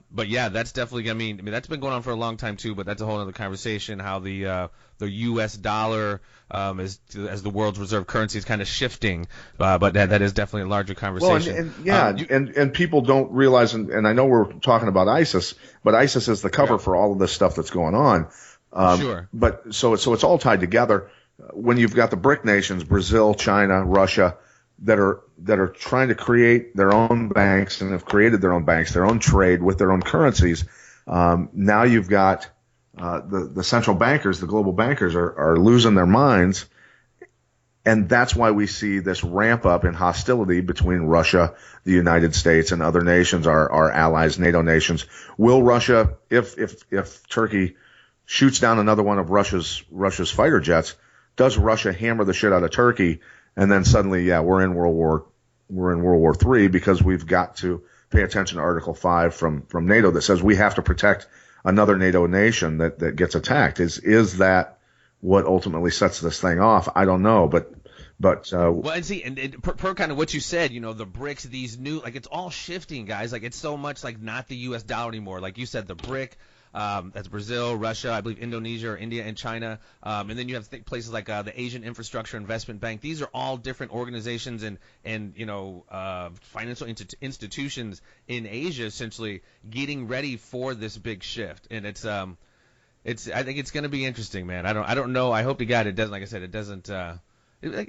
But yeah, that's definitely, I mean, that's been going on for a long time too, but that's a whole other conversation, how the U.S. dollar as the world's reserve currency is kind of shifting, but that is definitely a larger conversation. Well, and people don't realize, and I know we're talking about ISIS, but ISIS is the cover for all of this stuff that's going on. Sure. But so it's all tied together. When you've got the BRIC nations, Brazil, China, Russia, that are trying to create their own banks and have created their own banks, their own trade with their own currencies. Now you've got the central bankers, the global bankers are losing their minds. And that's why we see this ramp up in hostility between Russia, the United States, and other nations, our allies, NATO nations. Will Russia, if Turkey shoots down another one of Russia's fighter jets, does Russia hammer the shit out of Turkey, and then suddenly, we're in World War III because we've got to pay attention to Article 5 from NATO that says we have to protect another NATO nation that gets attacked. Is that what ultimately sets this thing off? I don't know, but well, and see, and per kind of what you said, the BRICS, these new, like, it's all shifting, guys. Like, it's so much like not the U.S. dollar anymore. Like you said, the BRIC. That's Brazil, Russia, I believe Indonesia or India and China. And then you have places like the Asian Infrastructure Investment Bank. These are all different organizations and financial institutions in Asia essentially getting ready for this big shift. And I think it's going to be interesting, man. I don't know. I hope to God it doesn't, like I said, it doesn't, I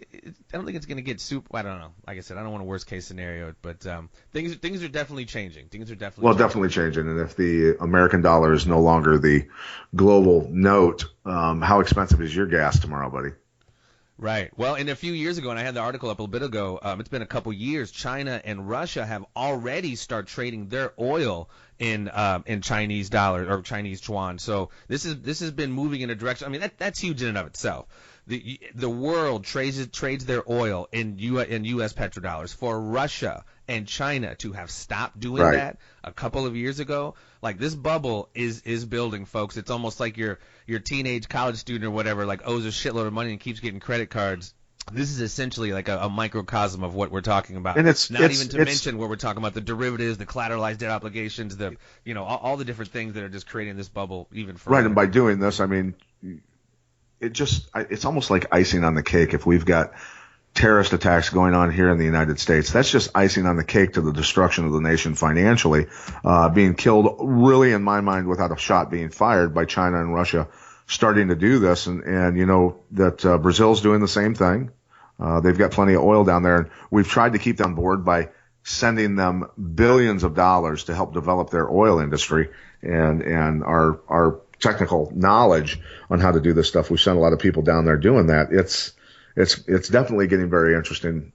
don't think it's going to get super. I don't know. Like I said, I don't want a worst case scenario, but things are definitely changing. Definitely changing. And if the American dollar is no longer the global note, how expensive is your gas tomorrow, buddy? Right. Well, and a few years ago, and I had the article up a bit ago, it's been a couple years, China and Russia have already started trading their oil in Chinese dollars or Chinese yuan. So this has been moving in a direction. I mean, that's huge in and of itself. The world trades their oil in U.S. petrodollars. For Russia and China to have stopped doing that a couple of years ago, like, this bubble is building, folks. It's almost like your teenage college student or whatever, like, owes a shitload of money and keeps getting credit cards. This is essentially like a microcosm of what we're talking about. And it's not even to mention where we're talking about the derivatives, the collateralized debt obligations, all the different things that are just creating this bubble even further. Right, and by doing this, I mean, it's almost like icing on the cake if we've got terrorist attacks going on here in the United States. That's just icing on the cake to the destruction of the nation financially, being killed really, in my mind, without a shot being fired by China and Russia starting to do this. And you know that Brazil's doing the same thing. They've got plenty of oil down there, and we've tried to keep them on board by sending them billions of dollars to help develop their oil industry and our technical knowledge on how to do this stuff. We've sent a lot of people down there doing that. It's definitely getting very interesting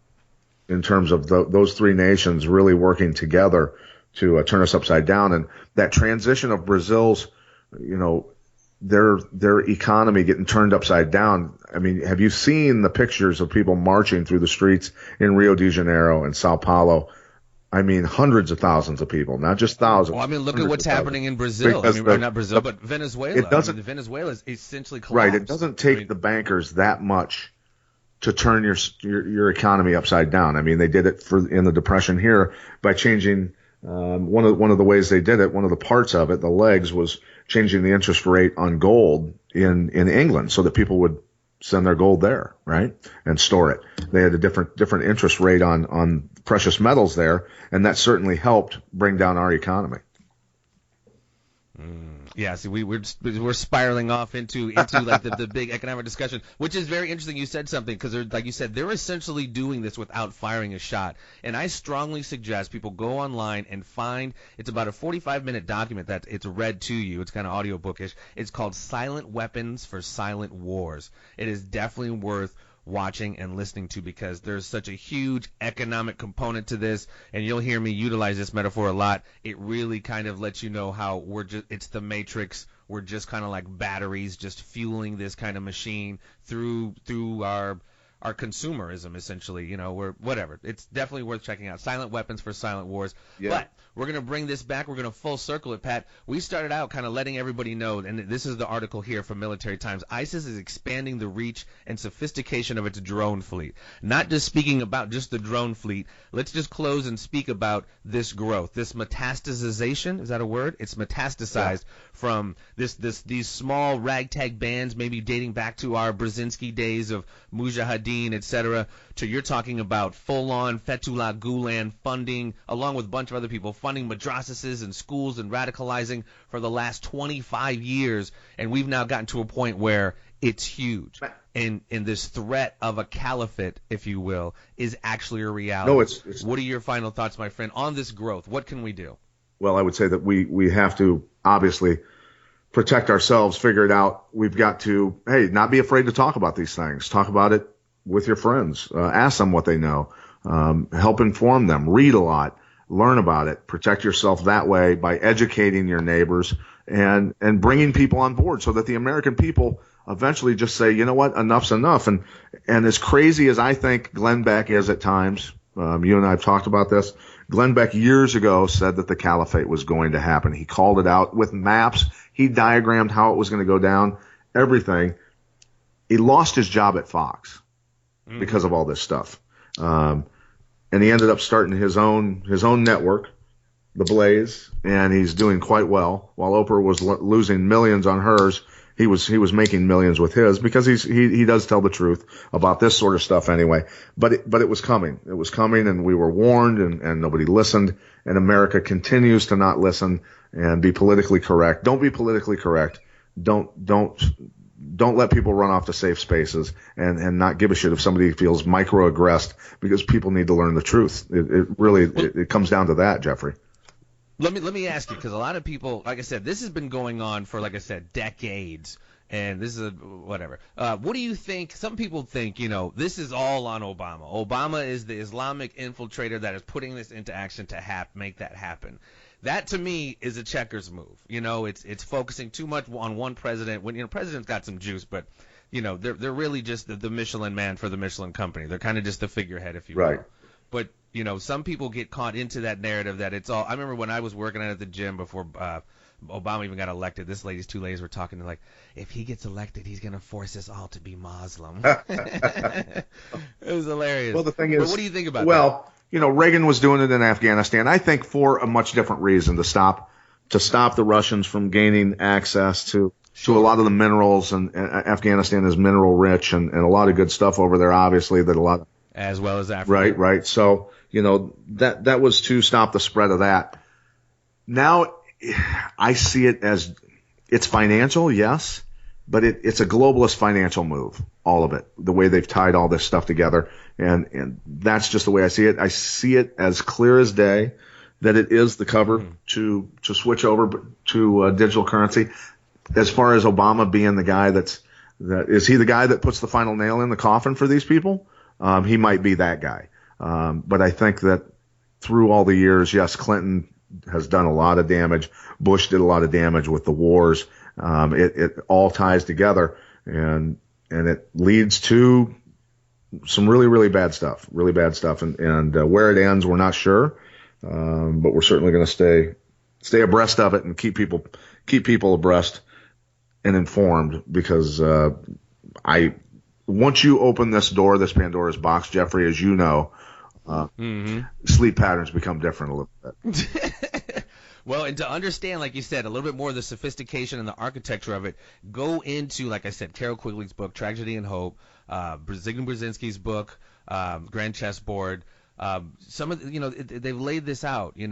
in terms of those three nations really working together to turn us upside down. And that transition of Brazil's, you know, their economy getting turned upside down. I mean, have you seen the pictures of people marching through the streets in Rio de Janeiro and Sao Paulo? I mean, hundreds of thousands of people, not just thousands. Well, I mean, look at what's happening in Brazil. I mean, not Brazil, but Venezuela. It doesn't, Venezuela is essentially collapsed. Right. It doesn't take the bankers that much to turn your economy upside down. I mean, they did it in the Depression here by changing one of the ways they did it. One of the parts of it, the legs, was changing the interest rate on gold in England so that people would send their gold there, right, and store it. They had a different interest rate on precious metals there, and that certainly helped bring down our economy. Yeah, see, we're spiraling off into like the big economic discussion, which is very interesting. You said something because, like you said, they're essentially doing this without firing a shot. And I strongly suggest people go online and find. It's about a 45-minute document that it's read to you. It's kind of audiobookish. It's called "Silent Weapons for Silent Wars." It is definitely worth watching and listening to because there's such a huge economic component to this, and you'll hear me utilize this metaphor a lot. It really kind of lets you know how it's the Matrix. We're just kind of like batteries just fueling this kind of machine through our consumerism, essentially. You know, we're whatever. It's definitely worth checking out. Silent Weapons for Silent Wars. Yeah. But we're going to bring this back. We're going to full circle it, Pat. We started out kind of letting everybody know, and this is the article here from Military Times. ISIS is expanding the reach and sophistication of its drone fleet. Not just speaking about just the drone fleet. Let's just close and speak about this growth, this metastasization. Is that a word? It's metastasized from these small ragtag bands, maybe dating back to our Brzezinski days of Mujahideen, etc., to you're talking about full-on Fethullah Gulen funding, along with a bunch of other people, funding madrasas and schools and radicalizing for the last 25 years. And we've now gotten to a point where it's huge. And this threat of a caliphate, if you will, is actually a reality. No, it's What are your final thoughts, my friend, on this growth? What can we do? Well, I would say that we have to obviously protect ourselves, figure it out. We've got to, not be afraid to talk about these things. Talk about it with your friends. Ask them what they know. Help inform them. Read a lot. Learn about it. Protect yourself that way by educating your neighbors and bringing people on board so that the American people eventually just say, you know what, enough's enough. And as crazy as I think Glenn Beck is at times, you and I have talked about this. Glenn Beck years ago said that the caliphate was going to happen. He called it out with maps. He diagrammed how it was going to go down, everything. He lost his job at Fox because of all this stuff. And he ended up starting his own network, The Blaze, and he's doing quite well. While Oprah was losing millions on hers, he was making millions with his because he does tell the truth about this sort of stuff anyway. But it was coming. It was coming, and we were warned, and nobody listened. And America continues to not listen and be politically correct. Don't be politically correct. Don't let people run off to safe spaces and not give a shit if somebody feels microaggressed, because people need to learn the truth. It really comes down to that, Jeffrey. Let me ask you, because a lot of people, like I said, this has been going on for, like I said, decades, and this is whatever. What do you think? Some people think, this is all on Obama. Obama is the Islamic infiltrator that is putting this into action to make that happen. That, to me, is a checkers move. It's focusing too much on one president. When president's got some juice, but they're really just the Michelin man for the Michelin company. They're kind of just the figurehead, if you will. Right. But some people get caught into that narrative that it's all. I remember when I was working at the gym before Obama even got elected. Two ladies were talking to, like, if he gets elected, he's gonna force us all to be Muslim. It was hilarious. Well, the thing is, but what do you think about that? Well, Reagan was doing it in Afghanistan. I think for a much different reason, to stop the Russians from gaining access to a lot of the minerals, and Afghanistan is mineral rich and a lot of good stuff over there, obviously, that a lot of as well as Africa. Right. So, that was to stop the spread of that. Now I see it as it's financial, yes, but it's a globalist financial move, all of it, the way they've tied all this stuff together. And that's just the way I see it. I see it as clear as day that it is the cover to switch over to digital currency. As far as Obama being the guy is he the guy that puts the final nail in the coffin for these people? He might be that guy. But I think that through all the years, yes, Clinton has done a lot of damage. Bush did a lot of damage with the wars. It all ties together, and it leads to some really, really bad stuff. And where it ends, we're not sure, but we're certainly going to stay abreast of it and keep people abreast and informed, because once you open this Pandora's box, Jeffrey, as you know, sleep patterns become different a little bit. Well, and to understand, like you said, a little bit more of the sophistication and the architecture of it, go into, like I said, Carol Quigley's book, Tragedy and Hope, Zygmunt Brzezinski's book, Grand Chessboard. Some of they've laid this out. You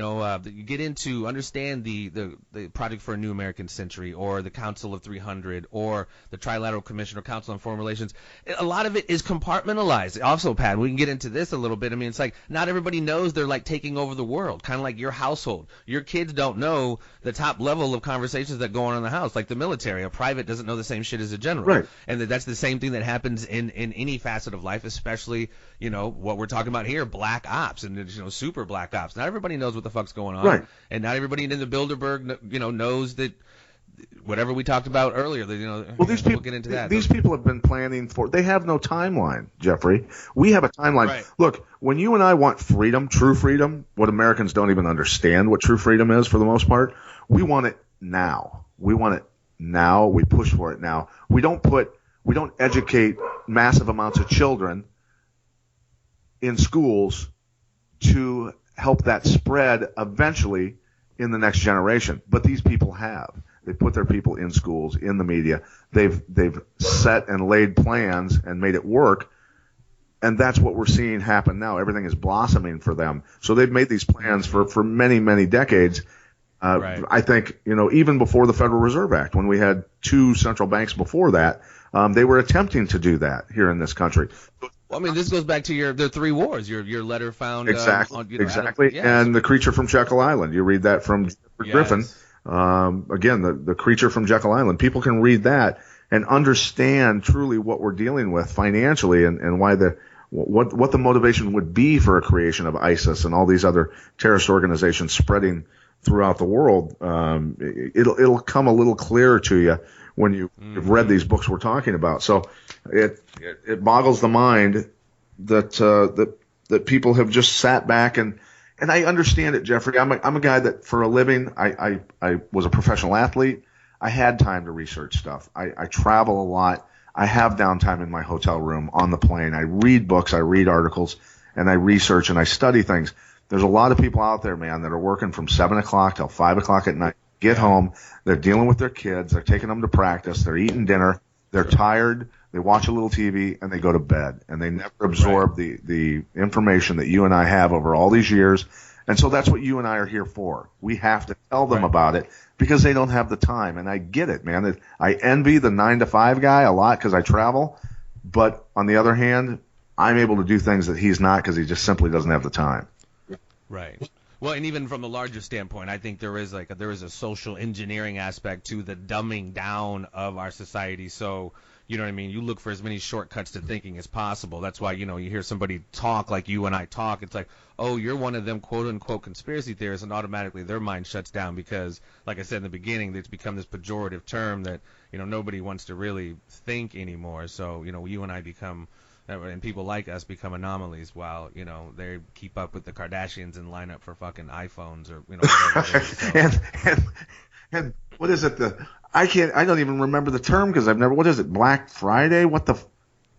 get into understand the Project for a New American Century, or the Council of 300, or the Trilateral Commission or Council on Foreign Relations. A lot of it is compartmentalized. Also, Pat, we can get into this a little bit. I mean, it's like not everybody knows they're like taking over the world, kind of like your household. Your kids don't know the top level of conversations that go on in the house, like the military. A private doesn't know the same shit as a general. Right. And that's the same thing that happens in any facet of life, especially what we're talking about here, black ops and super black ops. Not everybody knows what the fuck's going on, right? And not everybody in the Bilderberg knows that whatever we talked about earlier. Well, these people, we'll get into that. These people have been planning for. They have no timeline, Jeffrey. We have a timeline. Right. Look, when you and I want freedom, true freedom, what Americans don't even understand what true freedom is for the most part. We want it now. We want it now. We push for it now. We don't educate massive amounts of children in schools to help that spread eventually in the next generation. But these people have. They put their people in schools, in the media. They've set and laid plans and made it work. And that's what we're seeing happen now. Everything is blossoming for them. So they've made these plans for many, many decades. Right. I think, even before the Federal Reserve Act, when we had two central banks before that, they were attempting to do that here in this country. Well, I mean, this goes back to the three wars. Your letter found exactly. Yes. And the Creature from Jekyll Island. You read that from Griffin. Again, the Creature from Jekyll Island. People can read that and understand truly what we're dealing with financially, and why what the motivation would be for a creation of ISIS and all these other terrorist organizations spreading throughout the world. It'll come a little clearer to you when you've read these books we're talking about. So it boggles the mind that people have just sat back and I understand it, Jeffrey. I'm a guy that for a living, I was a professional athlete. I had time to research stuff. I travel a lot. I have downtime in my hotel room, on the plane. I read books, I read articles, and I research and I study things. There's a lot of people out there, man, that are working from 7 o'clock till 5 o'clock at night. Get home, they're dealing with their kids, they're taking them to practice, they're eating dinner, they're tired, they watch a little TV, and they go to bed. And they never absorb the information that you and I have over all these years. And so that's what you and I are here for. We have to tell them about it because they don't have the time. And I get it, man. I envy the 9-to-5 guy a lot because I travel. But on the other hand, I'm able to do things that he's not because he just simply doesn't have the time. Right. Well, and even from a larger standpoint, I think there is a social engineering aspect to the dumbing down of our society. So, you know what I mean? You look for as many shortcuts to thinking as possible. That's why, you hear somebody talk like you and I talk. It's like, oh, you're one of them quote unquote conspiracy theorists, and automatically their mind shuts down because, like I said in the beginning, it's become this pejorative term that, nobody wants to really think anymore. So, you and I become, and people like us become anomalies while, they keep up with the Kardashians and line up for fucking iPhones or, whatever it is, so. and what is it? I don't even remember the term because what is it? Black Friday? What the?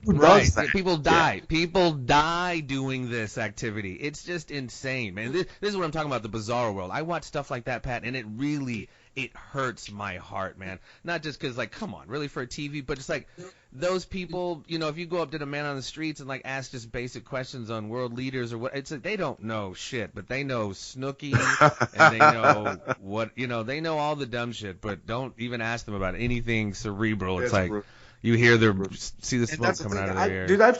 Who does that? People die. Yeah. People die doing this activity. It's just insane, man. This is what I'm talking about, the bizarre world. I watch stuff like that, Pat, and it it hurts my heart, man. Not just because, like, come on, really for a TV, but it's like those people, you know, if you go up to the man on the streets and, like, ask just basic questions on world leaders or what, it's like they don't know shit, but they know Snooki and they know what, you know, they know all the dumb shit, but don't even ask them about anything cerebral. It's like you hear see the smoke coming out of their ears. Dude, I've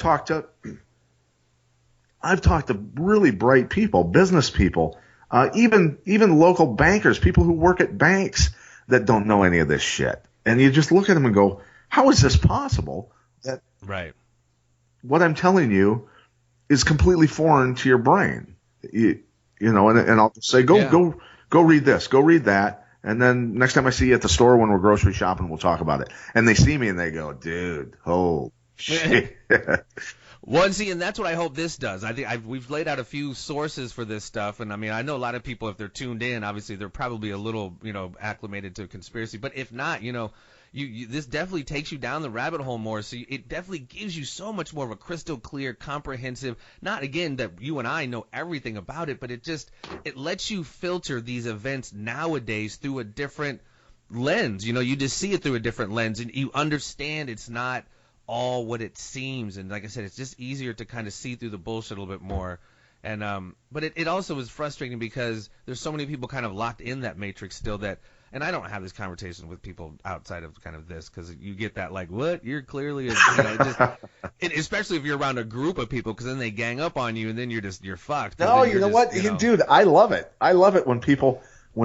talked to really bright people, business people, even local bankers, people who work at banks that don't know any of this shit. And you just look at them and go, how is this possible that what I'm telling you is completely foreign to your brain? You know, and I'll just say, go read this, go read that. And then next time I see you at the store when we're grocery shopping, we'll talk about it. And they see me and they go, dude, holy shit. Well, see, and that's what I hope this does. I think we've laid out a few sources for this stuff, and I mean, I know a lot of people, if they're tuned in, obviously they're probably a little, you know, acclimated to conspiracy. But if not, you know, this definitely takes you down the rabbit hole more. So it definitely gives you so much more of a crystal clear, comprehensive. Not again that you and I know everything about it, but it lets you filter these events nowadays through a different lens. You know, you just see it through a different lens, and you understand it's not all what it seems. And like I said, it's just easier to kind of see through the bullshit a little bit more. And but it also is frustrating because there's so many people kind of locked in that matrix still that, and I don't have this conversation with people outside of kind of this, because you get that like, what, you're clearly you know, especially if you're around a group of people, because then they gang up on you and then you're fucked. No, you know what, dude, I love it when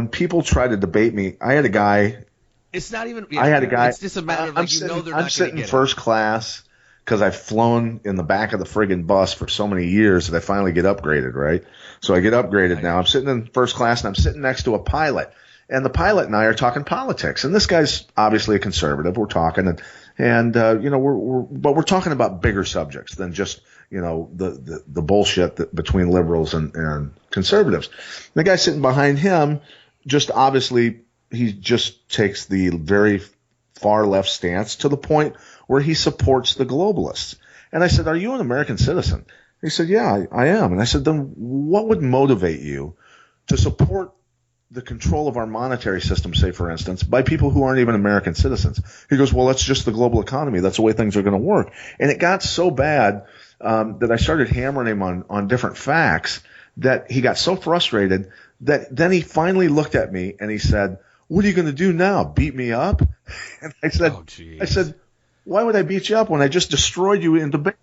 people try to debate me. I had a guy. It's not even. I had a guy. It's just a matter of, like, they're not going to get it. I'm sitting first class because I've flown in the back of the friggin' bus for so many years that I finally get upgraded, right? So I get upgraded now. I'm sitting in first class and I'm sitting next to a pilot, and the pilot and I are talking politics. And this guy's obviously a conservative. We're talking and you know we're talking about bigger subjects than just, you know, the bullshit between liberals and conservatives. The guy sitting behind him just obviously. He just takes the very far left stance to the point where he supports the globalists. And I said, are you an American citizen? He said, yeah, I am. And I said, then what would motivate you to support the control of our monetary system, say, for instance, by people who aren't even American citizens? He goes, well, that's just the global economy. That's the way things are going to work. And it got so bad that I started hammering him on different facts that he got so frustrated that then he finally looked at me and he said, what are you going to do now? Beat me up? And I said, why would I beat you up when I just destroyed you in debate?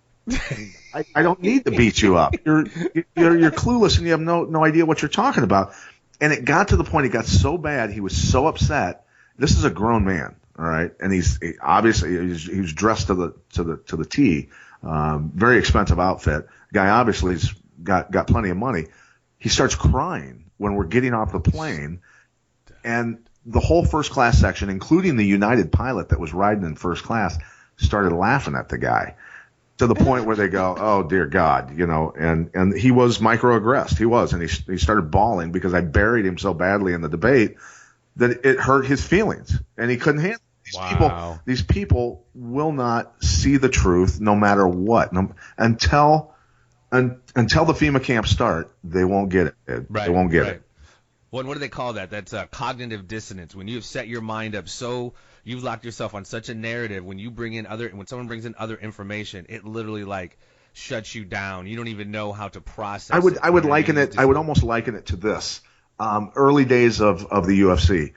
I don't need to beat you up. You're clueless and you have no idea what you're talking about. And it got to the point, it got so bad, he was so upset. This is a grown man, all right, and he's dressed to the T, very expensive outfit. Guy obviously has got plenty of money. He starts crying when we're getting off the plane, and the whole first class section, including the United pilot that was riding in first class, started laughing at the guy to the point where they go, oh, dear God, you know, and he was microaggressed. He was, and he started bawling because I buried him so badly in the debate that it hurt his feelings, and he couldn't handle it. These people will not see the truth no matter what. Until the FEMA camps start, they won't get it. They won't get it. Well, what do they call that? That's cognitive dissonance. When you've set your mind up so you've locked yourself on such a narrative, when someone brings in other information, it literally like shuts you down. You don't even know how to process. I would liken it. I would almost liken it to this. Early days of the UFC.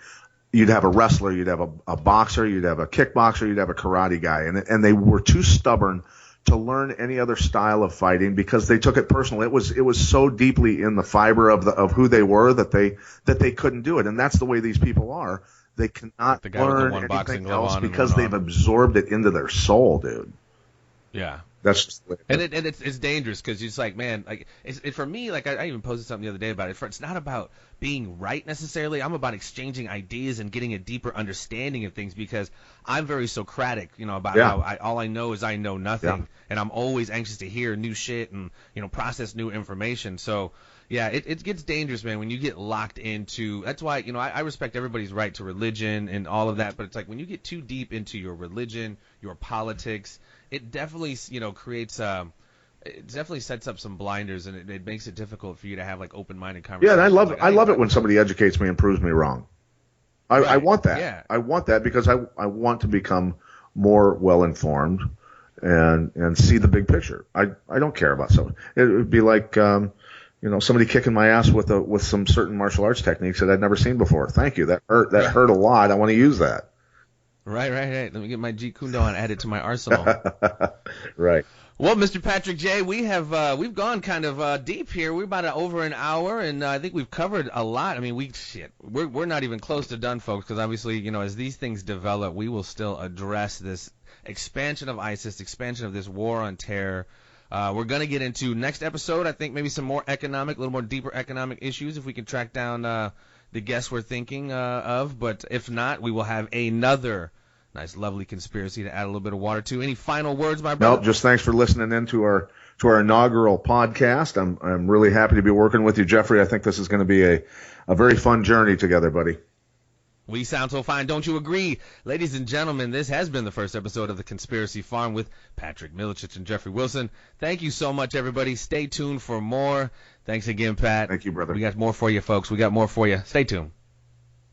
You'd have a wrestler, you'd have a boxer, you'd have a kickboxer, you'd have a karate guy, and they were too stubborn to learn any other style of fighting because they took it personal. It was so deeply in the fiber of who they were that they couldn't do it. And that's the way these people are. They cannot learn anything else because they've absorbed it into their soul, dude. Yeah. That's just the way it's dangerous because it's like, man, like for me, like I even posted something the other day about it. It's not about being right necessarily. I'm about exchanging ideas and getting a deeper understanding of things because I'm very Socratic, you know, about how all I know is I know nothing, and I'm always anxious to hear new shit and, you know, process new information. So yeah, it gets dangerous, man, when you get locked into. That's why, you know, I respect everybody's right to religion and all of that, but it's like when you get too deep into your religion, your politics, it definitely, you know, creates it definitely sets up some blinders, and it makes it difficult for you to have like open-minded conversations. Yeah, and I love it when somebody educates me and proves me wrong. I want that. Yeah. I want that because I want to become more well informed and see the big picture. I don't care about something. It would be like somebody kicking my ass with some certain martial arts techniques that I'd never seen before. Thank you. That hurt a lot. I want to use that. Right. Let me get my Jeet Kune Do and add it to my arsenal. Right. Well, Mr. Patrick J., we've gone kind of deep here. We're about over an hour, and I think we've covered a lot. I mean, we're not even close to done, folks, because obviously, as these things develop, we will still address this expansion of ISIS, expansion of this war on terror. We're going to get into next episode, I think, maybe some more a little more deeper economic issues if we can track down the guests we're thinking of. But if not, we will have another nice, lovely conspiracy to add a little bit of water to. Any final words, my brother? Nope, just thanks for listening in to our inaugural podcast. I'm really happy to be working with you, Jeffrey. I think this is going to be a very fun journey together, buddy. We sound so fine, don't you agree? Ladies and gentlemen, this has been the first episode of The Conspiracy Farm with Patrick Milicic and Jeffrey Wilson. Thank you so much, everybody. Stay tuned for more. Thanks again, Pat. Thank you, brother. We got more for you, folks. We got more for you. Stay tuned.